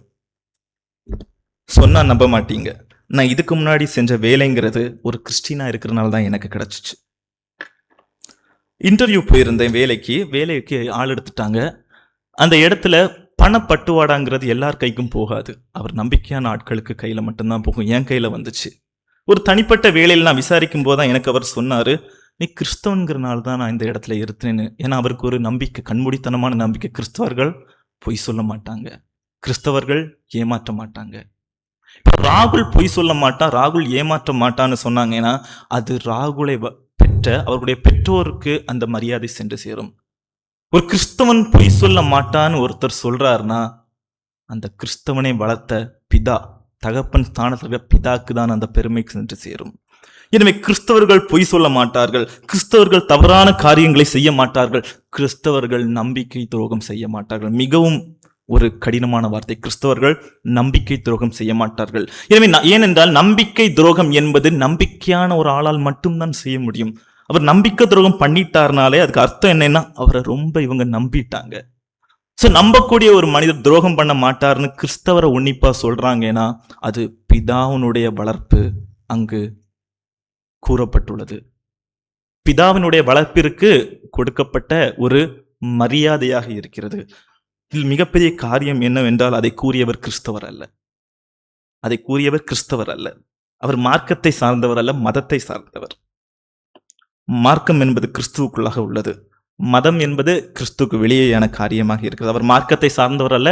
சொன்னா நம்ப மாட்டீங்க, நான் இதுக்கு முன்னாடி செஞ்ச வேலைங்கிறது ஒரு கிறிஸ்டினா இருக்கிறனால தான் எனக்கு கிடைச்சிச்சு. இன்டர்வியூ போயிருந்தேன், வேலைக்கு ஆள் எடுத்துட்டாங்க. அந்த இடத்துல பணப்பட்டுவாடாங்கிறது எல்லார் கைக்கும் போகாது. அவர் நம்பிக்கையான ஆட்களுக்கு கையில மட்டும்தான் போகும். என் கையில வந்துச்சு. ஒரு தனிப்பட்ட வேலையில் நான் விசாரிக்கும் போதுதான் எனக்கு அவர் சொன்னாரு, நீ கிறிஸ்தவன்கிறனால தான் நான் இந்த இடத்துல இருந்தேன்னு. ஏன்னா அவருக்கு ஒரு நம்பிக்கை, கண்மூடித்தனமான நம்பிக்கை. கிறிஸ்தவர்கள் பொய் சொல்ல மாட்டாங்க, கிறிஸ்தவர்கள் ஏமாற்ற மாட்டாங்க. ராகுல் பொய் சொல்ல மாட்டான், ராகுல் ஏமாற்ற மாட்டான்னு சொன்னாங்கன்னா அது ராகுலை பெற்ற அவர்களுடைய பெற்றோருக்கு அந்த மரியாதை சென்று சேரும். ஒரு கிறிஸ்தவன் பொய் சொல்ல மாட்டான்னு ஒருத்தர் சொல்றாருன்னா அந்த கிறிஸ்தவனை வளர்த்த பிதா, தகப்பன் ஸ்தானத்தில் பிதாக்கு தான் அந்த பெருமை சென்று சேரும். எனவே கிறிஸ்தவர்கள் பொய் சொல்ல மாட்டார்கள், கிறிஸ்தவர்கள் தவறான காரியங்களை செய்ய மாட்டார்கள், கிறிஸ்தவர்கள் நம்பிக்கை துரோகம் செய்ய மாட்டார்கள். மிகவும் ஒரு கடினமான வார்த்தை, கிறிஸ்தவர்கள் நம்பிக்கை துரோகம் செய்ய மாட்டார்கள். எனவே ஏனென்றால் நம்பிக்கை துரோகம் என்பது நம்பிக்கையான ஒரு ஆளால் மட்டும்தான் செய்ய முடியும். அவர் நம்பிக்கை துரோகம் பண்ணிட்டாருனாலே அதுக்கு அர்த்தம் என்னன்னா அவரை ரொம்ப இவங்க நம்பிட்டாங்க. சோ நம்பக்கூடிய ஒரு மனிதர் துரோகம் பண்ண மாட்டாருன்னு கிறிஸ்தவரை உன்னிப்பா சொல்றாங்கன்னா அது பிதாவினுடைய வளர்ப்பு அங்கு கூறப்பட்டுள்ளது. பிதாவினுடைய வளர்ப்பிற்கு கொடுக்கப்பட்ட ஒரு மரியாதையாக இருக்கிறது. இதில் மிகப்பெரிய காரியம் என்னவென்றால் அதை கூறியவர் கிறிஸ்தவர் அல்ல. அவர் மார்க்கத்தை சார்ந்தவர் அல்ல, மதத்தை சார்ந்தவர். மார்க்கம் என்பது கிறிஸ்துவுக்குள்ளாக உள்ளது, மதம் என்பது கிறிஸ்துவுக்கு வெளியேயான காரியமாக இருக்கிறது. அவர் மார்க்கத்தை சார்ந்தவர் அல்ல,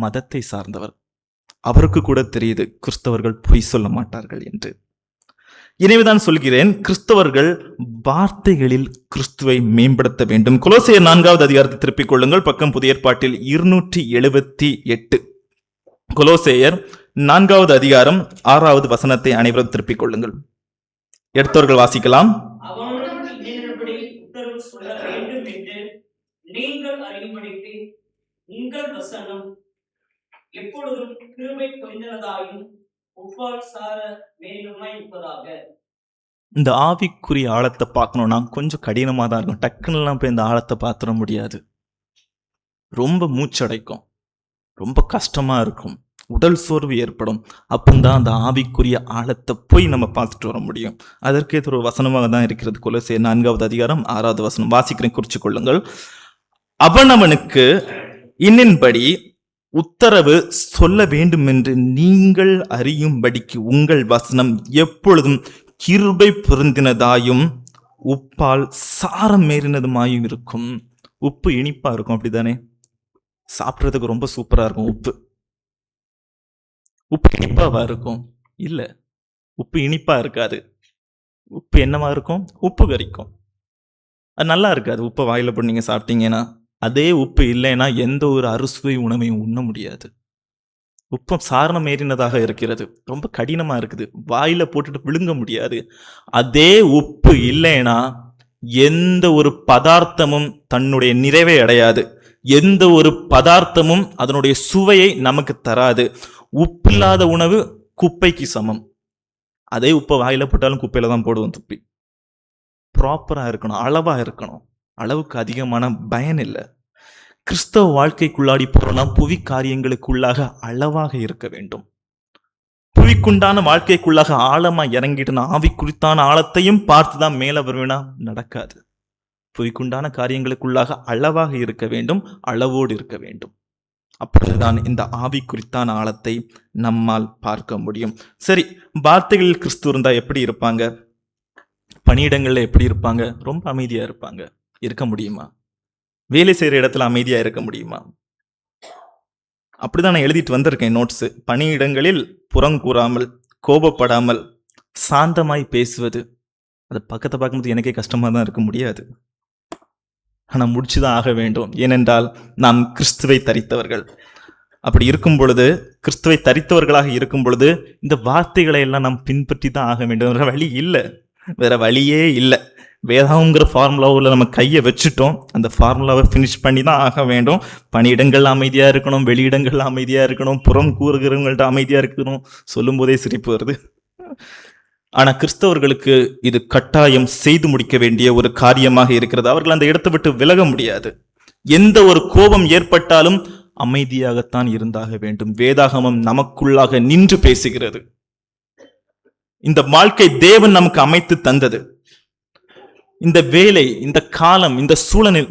மதத்தை சார்ந்தவர். அவருக்கு கூட தெரியுது கிறிஸ்தவர்கள் பொய் சொல்ல மாட்டார்கள் என்று. எனவேதான் சொல்கிறேன், கிறிஸ்தவர்கள் வார்த்தைகளில் கிறிஸ்துவை மேம்படுத்த வேண்டும். கொலோசையர் 4வது அதிகாரத்தை திருப்பிக் கொள்ளுங்கள், பக்கம் புதிய ஏற்பாட்டில் 278. கொலோசையர் 4வது அதிகாரம் 6வது வசனத்தை அனைவரும் திருப்பிக் கொள்ளுங்கள். எடுத்தவர்கள் வாசிக்கலாம். நீங்கள் அறியும்படிக்கு உங்கள் வசனம் எப்பொழுதும் கிருபை பொழிந்ததாயும் உப்பால் சார வேண்டுமாய் இருப்பதாக. இந்த ஆவிக்குரிய ஆழத்தை பார்க்கணும்னா கொஞ்சம் கடினமா தான் இருக்கும். டக்குன்னு போய் இந்த ஆழத்தை பார்த்துட முடியாது, ரொம்ப மூச்சடைக்கும். ரொம்ப கஷ்டமா இருக்கும், உடல் சோர்வு ஏற்படும். அப்பந்தான் அந்த ஆவிக்குரிய ஆழத்தை போய் நம்ம பார்த்துட்டு வர முடியும். அதற்கு இது ஒரு வசனமாக தான் இருக்கிறது. கொலோசியர் 4வது அதிகாரம் 6வது வசனம் வாசிக்கிறேன், குறித்துக் கொள்ளுங்கள். அவனவனுக்கு இன்னின்படி உத்தரவு சொல்ல வேண்டும் என்று நீங்கள் அறியும்படிக்கு உங்கள் வசனம் எப்பொழுதும் கிருபை பொருந்தினதாயும் உப்பால் சாரம் மேறினதுமாயும் இருக்கும். உப்பு இனிப்பா இருக்கும், அப்படிதானே? சாப்பிட்றதுக்கு ரொம்ப சூப்பரா இருக்கும். உப்பு இனிப்பாவா இருக்கும்? இல்ல, உப்பு இனிப்பா இருக்காது. உப்பு என்னவா இருக்கும்? உப்பு கரிக்கும். அது நல்லா இருக்காது. உப்பை வாயில போட்டு நீங்க சாப்பிட்டீங்கன்னா. அதே உப்பு இல்லைன்னா எந்த ஒரு அறுசுவை உணவையும் உண்ண முடியாது. உப்பம் சாரணம் ஏறினதாக இருக்கிறது, ரொம்ப கடினமா இருக்குது, வாயில போட்டுட்டு விழுங்க முடியாது. அதே உப்பு இல்லைன்னா எந்த ஒரு பதார்த்தமும் தன்னுடைய நிறைவை அடையாது. எந்த ஒரு பதார்த்தமும் அதனுடைய சுவையை நமக்கு தராது. உப்பில்லாத உணவு குப்பைக்கு சமம். அதே உப்பை வாயில போட்டாலும் குப்பையில தான் போடுவோம் துப்பி. ப்ராப்பரா இருக்கணும், அளவா இருக்கணும். அளவுக்கு அதிகமான பயன் இல்லை. கிறிஸ்தவ வாழ்க்கைக்குள்ளாடி போறோம்னா புவி காரியங்களுக்குள்ளாக அளவாக இருக்க வேண்டும். புவிக்குண்டான வாழ்க்கைக்குள்ளாக ஆழமா இறங்கிட்டு ஆவி குறித்தான ஆழத்தையும் பார்த்துதான் மேல வருவேனா? நடக்காது. புவிக்குண்டான காரியங்களுக்குள்ளாக அளவாக இருக்க வேண்டும், அளவோடு இருக்க வேண்டும். அப்பொழுதுதான் இந்த ஆவி குறித்தான ஆழத்தை நம்மால் பார்க்க முடியும். சரி, வார்த்தைகளில் கிறிஸ்து இருந்தா எப்படி இருப்பாங்க? பணியிடங்கள்ல எப்படி இருப்பாங்க? ரொம்ப அமைதியா இருப்பாங்க. இருக்க முடியுமா? வேலை செய்யற இடத்துல அமைதியா இருக்க முடியுமா? அப்படிதான் நான் எழுதிட்டு வந்திருக்கேன் நோட்ஸ். பணியிடங்களில் புறங்கூறாமல், கோபப்படாமல், சாந்தமாய் பேசுவது. அது பக்கத்தை பார்க்கும்போது எனக்கே கஷ்டமா தான் இருக்க முடியாது. ஆனா முடிச்சுதான் ஆக வேண்டும். ஏனென்றால் நாம் கிறிஸ்துவை தரித்தவர்கள். அப்படி இருக்கும் பொழுது, கிறிஸ்துவை தரித்தவர்களாக இருக்கும் பொழுது இந்த வார்த்தைகளை எல்லாம் நாம் பின்பற்றி தான் ஆக வேண்டும். வேற வழி இல்லை, வேற வழியே இல்லை. வேதாங்கிற ஃபார்முலாவில் நம்ம கையை வச்சுட்டோம். அந்த ஃபார்முலாவை ஃபினிஷ் பண்ணி தான் ஆக வேண்டும். பணியிடங்கள் அமைதியாக இருக்கணும், வெளியிடங்கள் அமைதியாக இருக்கணும், புறம் கூறுகிறவங்கள்ட்ட அமைதியாக இருக்கணும். சொல்லும் போதே சிரிப்பு வருது. ஆனால் கிறிஸ்தவர்களுக்கு இது கட்டாயம் செய்து முடிக்க வேண்டிய ஒரு காரியமாக இருக்கிறது. அவர்கள் அந்த இடத்தை விட்டு விலக முடியாது. எந்த ஒரு கோபம் ஏற்பட்டாலும் அமைதியாகத்தான் இருந்தாக வேண்டும். வேதாகமம் நமக்குள்ளாக நின்று பேசுகிறது. இந்த வாழ்க்கை தேவன் நமக்கு அமைத்து தந்தது. இந்த வேலை, இந்த காலம், இந்த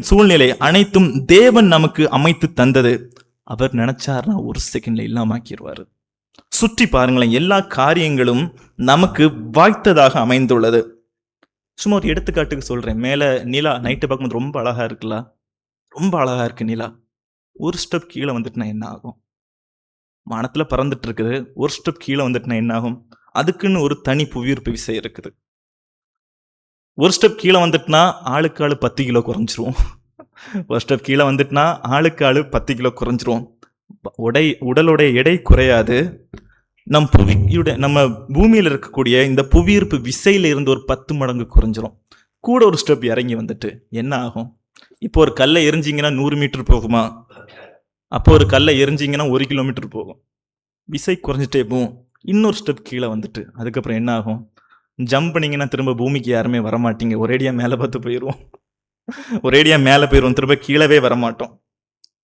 சூழ்நிலை அனைத்தும் தேவன் நமக்கு அமைத்து தந்தது. அவர் நினைச்சார்னா ஒரு செகண்ட்ல இல்லாமக்கிடுவாரு. சுற்றி பாருங்களேன், எல்லா காரியங்களும் நமக்கு வாய்த்ததாக அமைந்துள்ளது. சும்மா ஒரு எடுத்துக்காட்டுக்கு சொல்றேன். மேல நிலா நைட்டு பார்க்கும்போது ரொம்ப அழகா இருக்குல்ல? ரொம்ப அழகா இருக்கு நிலா. ஒரு ஸ்டெப் கீழே வந்துட்டுனா என்ன ஆகும்? வானத்துல பறந்துட்டு இருக்குது, ஒரு ஸ்டெப் கீழே வந்துட்டுனா என்ன ஆகும்? அதுக்குன்னு ஒரு தனி புவியீர்ப்பு விசை இருக்குது. ஒரு ஸ்டெப் கீழே வந்துட்டுனா ஆளுக்கு ஆளு 10 கிலோ குறைஞ்சிருவோம். ஒரு ஸ்டெப் கீழே வந்துட்டுனா ஆளுக்கு ஆளு 10 கிலோ குறைஞ்சிருவோம். உடலுடைய எடை குறையாது. நம்ம பூமியில் இருக்கக்கூடிய இந்த புவியீர்ப்பு விசையில இருந்து ஒரு 10 மடங்கு குறைஞ்சிரும். கூட ஒரு ஸ்டெப் இறங்கி வந்துட்டு என்ன ஆகும்? இப்போ ஒரு கல்லை எரிஞ்சிங்கன்னா 100 மீட்டர் போகுமா? அப்போ ஒரு கல்லை எரிஞ்சிங்கன்னா 1 கிலோமீட்டர் போகும். விசை குறைஞ்சிட்டே போகும். இன்னொரு ஸ்டெப் கீழே வந்துட்டு அதுக்கப்புறம் என்ன ஆகும்? ஜம்ப் பண்ணிங்கன்னா திரும்ப பூமிக்கு யாருமே வரமாட்டீங்க. ஒரேடியா மேலே பார்த்து போயிடுவோம். திரும்ப கீழவே வரமாட்டோம்.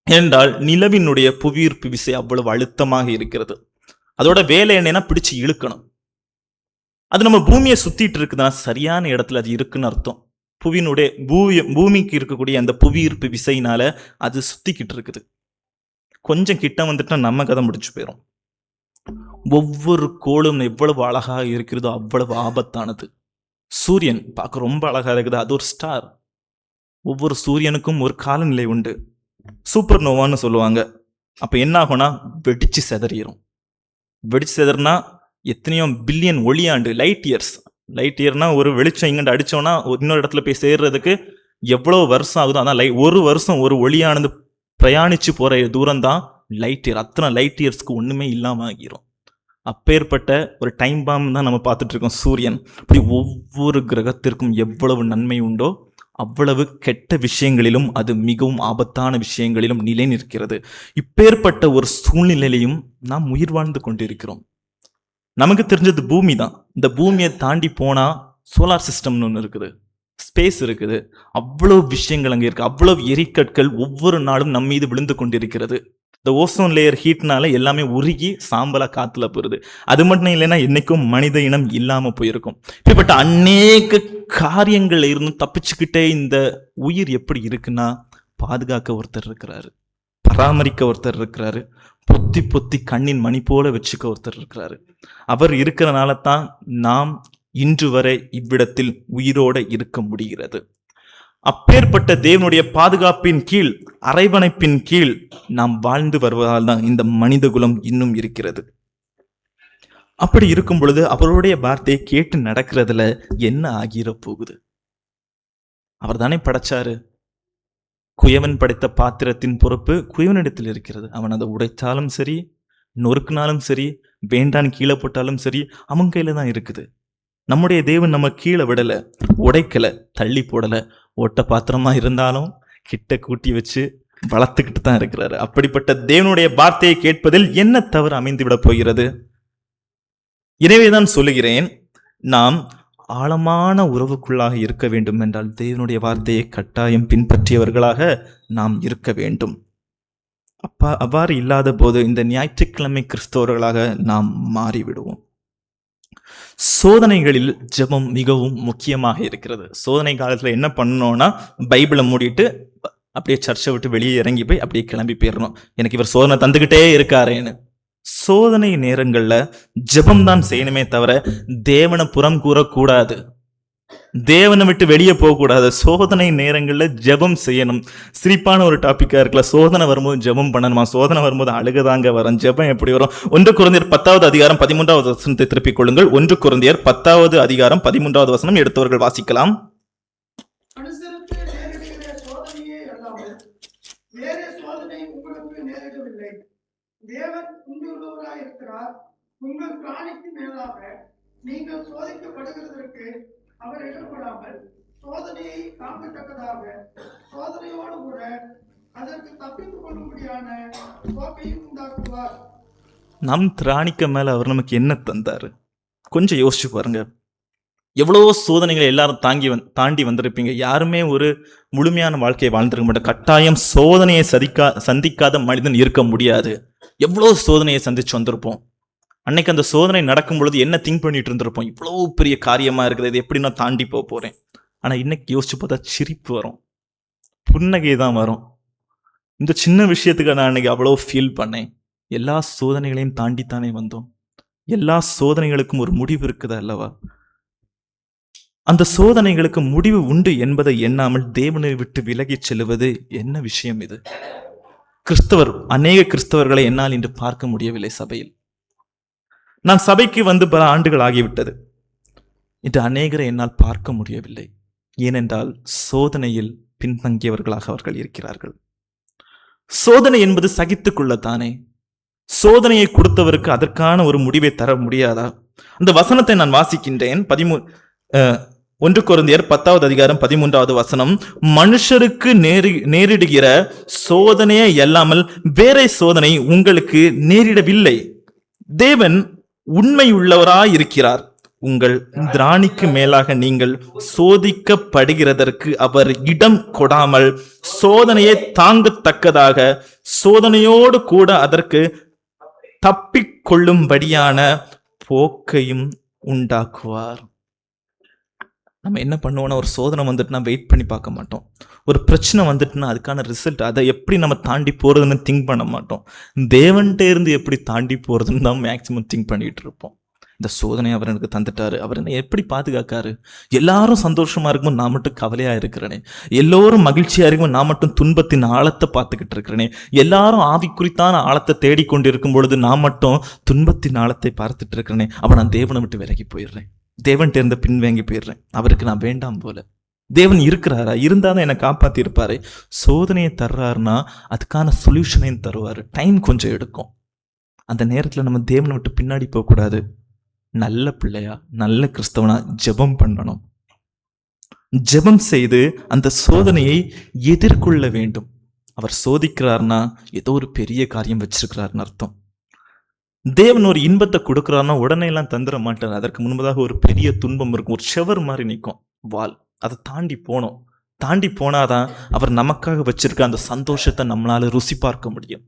என்றால் நிலவினுடைய புவியீர்ப்பு விசை அவ்வளவு அழுத்தமாக இருக்கிறது. அதோட வேலை என்னன்னா பிடிச்சு இழுக்கணும். அது நம்ம பூமியை சுத்திட்டு இருக்குதுன்னா சரியான இடத்துல அது இருக்குன்னு அர்த்தம். பூமிக்கு இருக்கக்கூடிய அந்த புவியீர்ப்பு விசையினால அது சுத்திக்கிட்டு இருக்குது. கொஞ்சம் கிட்ட வந்துட்டா நம்ம கதை முடிச்சு போயிடும். ஒவ்வொரு கோளும் எவ்வளவு அழகாக இருக்கிறதோ அவ்வளவு ஆபத்தானது. சூரியன் பார்க்க ரொம்ப அழகா இருக்குது, அது ஒரு ஸ்டார். ஒவ்வொரு சூரியனுக்கும் ஒரு காலநிலை உண்டு. சூப்பர் நோவான்னு சொல்லுவாங்க. அப்ப என்ன ஆகும்னா வெடிச்சு செதறிடும். வெடிச்சு செதறினா எத்தனையோ பில்லியன் ஒளியாண்டு, லைட் இயர்னா ஒரு வெளிச்சம் இங்கிட்ட அடிச்சோம்னா இன்னொரு இடத்துல போய் சேர்றதுக்கு எவ்வளவு வருஷம் ஆகுதோ அதான் ஒரு வருஷம் ஒரு ஒளியானது பிரயாணிச்சு போற தூரம் தான் லைட் இயர். அத்தனை லைட் இயர்ஸ்க்கு ஒண்ணுமே இல்லாம ஆகிரும். அப்பேற்பட்ட ஒரு டைம் பாம் தான் நம்ம பார்த்துட்டு இருக்கோம் சூரியன். இப்படி ஒவ்வொரு கிரகத்திற்கும் எவ்வளவு நன்மை உண்டோ அவ்வளவு கெட்ட விஷயங்களிலும் அது மிகவும் ஆபத்தான விஷயங்களிலும் நிலை நிற்கிறது. இப்பேற்பட்ட ஒரு சூழ்நிலையிலையும் நாம் உயிர் வாழ்ந்து கொண்டிருக்கிறோம். நமக்கு தெரிஞ்சது பூமி தான். இந்த பூமியை தாண்டி போனா சோலார் சிஸ்டம்னு ஒன்று இருக்குது, ஸ்பேஸ் இருக்குது. அவ்வளவு விஷயங்கள் அங்கே இருக்கு. அவ்வளவு எரிக்கற்கள் ஒவ்வொரு நாளும் நம் மீது விழுந்து கொண்டிருக்கிறது. இந்த ஓசோன் லேயர் ஹீட்னால எல்லாமே உருகி சாம்பலா காத்துல போயிருது. அது மட்டும் இல்லைன்னா என்னைக்கும் மனித இனம் இல்லாம போயிருக்கும். இப்படிப்பட்ட அநேக காரியங்கள்ல இருந்தும் தப்பிச்சுக்கிட்டே இந்த உயிர் எப்படி இருக்குன்னா, பாதுகாக்க ஒருத்தர் இருக்கிறாரு, பராமரிக்க ஒருத்தர் இருக்கிறாரு, பொத்தி பொத்தி கண்ணின் மணி போல வச்சுக்க ஒருத்தர் இருக்கிறாரு. அவர் இருக்கிறனால தான் நாம் இன்று வரை இவ்விடத்தில் உயிரோட இருக்க முடிகிறது. அப்பேற்பட்ட தேவனுடைய பாதுகாப்பின் கீழ், அரைவணைப்பின் கீழ் நாம் வாழ்ந்து வருவதால் தான் இந்த மனித குலம் இன்னும் இருக்கிறது. அப்படி இருக்கும் பொழுது அவருடைய வார்த்தையை கேட்டு நடக்கிறதுல என்ன ஆகிர போகுது? அவர் தானே படைச்சாரு. குயவன் படைத்த பாத்திரத்தின் பொறுப்பு குயவனிடத்தில் இருக்கிறது. அவன் அதை உடைத்தாலும் சரி, நொறுக்கினாலும் சரி, வேண்டான்னு கீழே போட்டாலும் சரி, அவன் கையில தான் இருக்குது. நம்முடைய தேவன் நம்ம கீழே விடல, உடைக்கல, தள்ளி போடல. ஓட்ட பாத்திரமா இருந்தாலும் கிட்ட கூட்டி வச்சு வளர்த்துக்கிட்டு தான் இருக்கிறாரு. அப்படிப்பட்ட தேவனுடைய வார்த்தையை கேட்பதில் என்ன தவறு அமைந்து விட போகிறது? எனவேதான் சொல்லுகிறேன், நாம் ஆழமான உறவுக்குள்ளாக இருக்க வேண்டும் என்றால் தேவனுடைய வார்த்தையை கட்டாயம் பின்பற்றியவர்களாக நாம் இருக்க வேண்டும். அவ்வாறு இல்லாத போது இந்த ஞாயிற்றுக்கிழமை கிறிஸ்தவர்களாக நாம் மாறிவிடுவோம். சோதனைகளில் ஜெபம் மிகவும் முக்கியமாக இருக்கிறது. சோதனை காலத்துல என்ன பண்ணணும்னா, பைபிளை மூடிட்டு அப்படியே சர்ச்சை விட்டு வெளியே இறங்கி போய் அப்படியே கிளம்பி போயிடணும். எனக்கு இவர் சோதனை தந்துகிட்டே இருக்காரேன்னு. சோதனை நேரங்கள்ல ஜெபம் தான் செய்யணுமே தவிர தேவனை புறம் கூறக்கூடாது, தேவனை விட்டு வெளியே போகக்கூடாது. சோதனை நேரங்கள்ல ஜெபம் செய்யணும். சிரிப்பான ஒரு டாபிக்கா இருக்குல்ல, சோதனை வரும்போது ஜெபம் பண்ணணுமா? சோதனை வரும்போது அழுகதாங்க வரும். ஜெபம் எப்படி வரும்? 1 கொரிந்தியர் 10வது அதிகாரம் 13வது வசனத்தை திருப்பிக் கொள்ளுங்கள். 1 கொரிந்தியர் 10வது அதிகாரம் 13வது வசனம் எடுத்தவர்கள் வாசிக்கலாம். மனுஷருக்கு நேரிடுகிற சோதனையே அல்லாமல் வேறே சோதனை உங்களுக்கு நேரிடவில்லை. தேவன் உண்மையுள்ளவராய் இருக்கிறார். உங்கள் பிராணிக்கு மேலாக நீங்கள் சோதிக்கப்படுகிறதற்கு அவர் இடப்படாமல் சோதனையை காணத்தக்கதாக சோதனையோடு கூட அதற்கு தப்பித்துக் கொள்ளும்படியான போக்கையும் உண்டாக்குவார். நம் திராணிக்க மேல அவர் நமக்கு என்ன தந்தாரு? கொஞ்சம் யோசிச்சு பாருங்க. எவ்வளோ சோதனைகளை எல்லாரும் தாண்டி வந்திருப்பீங்க. யாருமே ஒரு முழுமையான வாழ்க்கையை வாழ்ந்திருக்க மாட்டோம். கட்டாயம் சோதனையை சந்திக்காத மனிதன் இருக்க முடியாது. எவ்வளோ சோதனையை சந்திச்சு வந்திருப்போம். அன்னைக்கு அந்த சோதனை நடக்கும் பொழுது என்ன திங்க் பண்ணிட்டு இருந்திருப்போம்? இவ்வளோ பெரிய காரியமா இருக்குது, இது எப்படி நான் தாண்டி போறேன். ஆனா இன்னைக்கு யோசிச்சு பார்த்தா சிரிப்பு வரும், புன்னகை தான் வரும். இந்த சின்ன விஷயத்துக்கு நான் அன்னைக்கு அவ்வளோ ஃபீல் பண்ணேன். எல்லா சோதனைகளையும் தாண்டித்தானே வந்தோம். எல்லா சோதனைகளுக்கும் ஒரு முடிவு இருக்குதா அல்லவா? அந்த சோதனைகளுக்கு முடிவு உண்டு என்பதை எண்ணாமல் தேவனை விட்டு விலகி செல்வது என்ன விஷயம் இது? அநேக கிறிஸ்தவர்களை என்னால் இன்று பார்க்க முடியவில்லை சபையில். நான் சபைக்கு வந்து பல ஆண்டுகள் ஆகிவிட்டது. இன்று அநேகரை என்னால் பார்க்க முடியவில்லை. ஏனென்றால் சோதனையில் பின்தங்கியவர்களாக அவர்கள் இருக்கிறார்கள். சோதனை என்பது சகித்துக் கொள்ளத்தானே. சோதனையை கொடுத்தவருக்கு அதற்கான ஒரு முடிவை தர முடியாதா? அந்த வசனத்தை நான் வாசிக்கின்றேன். 1 கொரிந்தியர் 10வது அதிகாரம் 13வது வசனம். மனுஷருக்கு நேரிடுகிற சோதனையே அல்லாமல் வேறே சோதனை உங்களுக்கு நேரிடவில்லை. தேவன் உண்மையுள்ளவராய் இருக்கிறார். உங்கள் திராணிக்கு மேலாக நீங்கள் சோதிக்கப்படுகிறதற்கு அவர் இடம் கொடாமல் சோதனையை தாங்கத்தக்கதாக சோதனையோடு கூட அதற்கு தப்பிக்கொள்ளும்படியான போக்கையும் உண்டாக்குவார். நம்ம என்ன பண்ணுவோம்னா, ஒரு சோதனை வந்துட்டுனா வெயிட் பண்ணி பார்க்க மாட்டோம். ஒரு பிரச்சனை வந்துட்டுனா அதுக்கான ரிசல்ட், அதை எப்படி நம்ம தாண்டி போறதுன்னு திங்க் பண்ண மாட்டோம். தேவன்கிட்ட இருந்து எப்படி தாண்டி போறதுன்னு தான் மேக்சிமம் திங்க் பண்ணிட்டு இருப்போம். இந்த சோதனை அவர் எனக்கு தந்துட்டாரு, அவர் என்ன எப்படி பாதுகாக்காரு? எல்லாரும் சந்தோஷமா இருக்கும்போது நான் மட்டும் கவலையா இருக்கிறேனே, எல்லோரும் மகிழ்ச்சியா இருக்கும்போது நான் மட்டும் துன்பத்தின் ஆழத்தை பார்த்துக்கிட்டு இருக்கிறேனே, எல்லாரும் ஆவிக்குறித்தான ஆழத்தை தேடிக்கொண்டு இருக்கும் பொழுது நான் மட்டும் துன்பத்தின் ஆழத்தை பார்த்துட்டு இருக்கிறேனே, அப்ப நான் தேவனை விட்டு விலகி போயிடுறேன், தேவன்கிட்ட இருந்து பின்வாங்கி போயிடுறேன். அவருக்கு நான் வேண்டாம் போல. தேவன் இருக்கிறாரா? இருந்தாதான் என்னை காப்பாத்தி இருப்பாரு. சோதனையை தர்றாருன்னா அதுக்கான சொல்யூஷனையும் தருவாரு. டைம் கொஞ்சம் எடுக்கும். அந்த நேரத்துல நம்ம தேவனை விட்டு பின்னாடி போக கூடாது. நல்ல பிள்ளையா, நல்ல கிறிஸ்தவனா ஜெபம் பண்ணணும். ஜெபம் செய்து அந்த சோதனையை எதிர்கொள்ள வேண்டும். அவர் சோதிக்கிறார்னா ஏதோ ஒரு பெரிய காரியம் வச்சிருக்கிறாருன்னு அர்த்தம். தேவன் ஒரு இன்பத்தை கொடுக்கிறார்னா உடனே எல்லாம் தந்துட மாட்டார். அதற்கு முன்பதாக ஒரு பெரிய துன்பம் இருக்கும். ஒரு ஷெவர் மாதிரி நிற்கும் வால். அதை தாண்டி போனோம். தாண்டி போனாதான் அவர் நமக்காக வச்சிருக்க அந்த சந்தோஷத்தை நம்மளால ருசி பார்க்க முடியும்.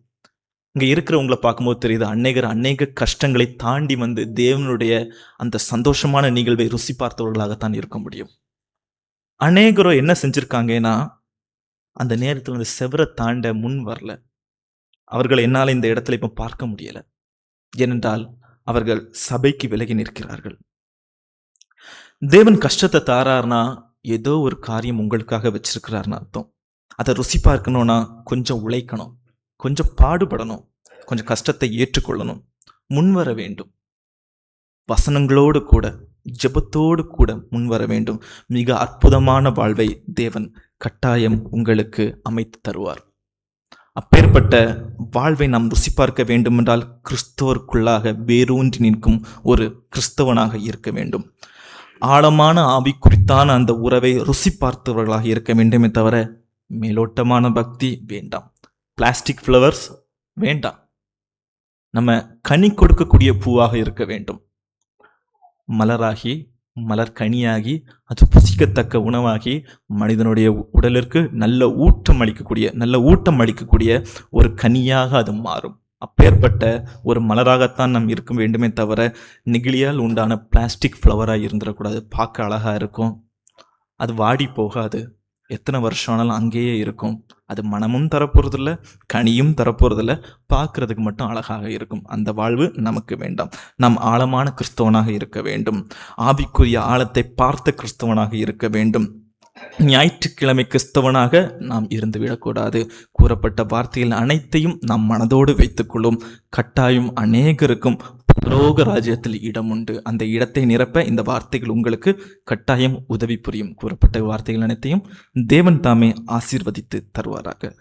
இங்க இருக்கிறவங்கள பார்க்கும்போது தெரியுது, அநேக கஷ்டங்களை தாண்டி வந்து தேவனுடைய அந்த சந்தோஷமான நிகழ்வை ருசி பார்த்தவர்களாகத்தான் இருக்க முடியும். அநேகரோ என்ன செஞ்சிருக்காங்கன்னா, அந்த நேரத்துல அந்த செவர தாண்ட முன் வரல. அவர்களை என்னால இந்த இடத்துல இப்ப பார்க்க முடியல. ஏனென்றால் அவர்கள் சபைக்கு விலகி நிற்கிறார்கள். தேவன் கஷ்டத்தை தாரார்னா ஏதோ ஒரு காரியம் உங்களுக்காக வச்சிருக்கிறார்னு அர்த்தம். அதை ருசி பார்க்கணும்னா கொஞ்சம் உழைக்கணும், கொஞ்சம் பாடுபடணும், கொஞ்சம் கஷ்டத்தை ஏற்றுக்கொள்ளணும், முன்வர வேண்டும். வசனங்களோடு கூட, ஜெபத்தோடு கூட முன்வர வேண்டும். மிக அற்புதமான வாழ்வை தேவன் கட்டாயம் உங்களுக்கு அமைத்து தருவார். அப்பேற்பட்ட வாழ்வை நாம் ருசி பார்க்க வேண்டுமென்றால் கிறிஸ்தவருக்குள்ளாக வேரூன்றி நிற்கும் ஒரு கிறிஸ்தவனாக இருக்க வேண்டும். ஆழமான ஆவி குறித்தான அந்த உறவை ருசி பார்த்தவர்களாக இருக்க வேண்டுமே தவிர மேலோட்டமான பக்தி வேண்டாம். பிளாஸ்டிக் ஃப்ளவர்ஸ் வேண்டாம். நம்ம கனி கொடுக்கக்கூடிய பூவாக இருக்க வேண்டும். மலராகி, மலர் கனியாகி, அது புசிக்கத்தக்க உணவாகி, மனிதனுடைய உடலிற்கு நல்ல ஊட்டம் அளிக்கக்கூடிய ஒரு கனியாக அது மாறும். அப்பேற்பட்ட ஒரு மலராகத்தான் நாம் இருக்க வேண்டுமே தவிர நெகிழியால் உண்டான பிளாஸ்டிக் ஃப்ளவராக இருந்துடக்கூடாது. பார்க்க அழகா இருக்கும், அது வாடி போகாது, எத்தனை வருஷம் ஆனாலும் அங்கேயே இருக்கும். அது மனமும் தரப்போறதில்ல, கனியும் தரப்போறதில்ல, பார்க்கறதுக்கு மட்டும் அழகாக இருக்கும். அந்த வாழ்வு நமக்கு வேண்டாம். நாம் ஆழமான கிறிஸ்தவனாக இருக்க வேண்டும். ஆவிக்குரிய ஆழத்தை பார்த்த கிறிஸ்தவனாக இருக்க வேண்டும். ஞாயிற்றுக்கிழமை கிறிஸ்தவனாக நாம் இருந்து விடக்கூடாது. கூறப்பட்ட வார்த்தைகள் அனைத்தையும் நாம் மனதோடு வைத்துக்கொள்ளும். கட்டாயம் அநேகருக்கும் பரலோக ராஜ்யத்தில் இடம் உண்டு. அந்த இடத்தை நிரப்ப இந்த வார்த்தைகள் உங்களுக்கு கட்டாயம் உதவி புரியும். கூறப்பட்ட வார்த்தைகள் அனைத்தையும் தேவன் தாமே ஆசீர்வதித்து தருவாராக.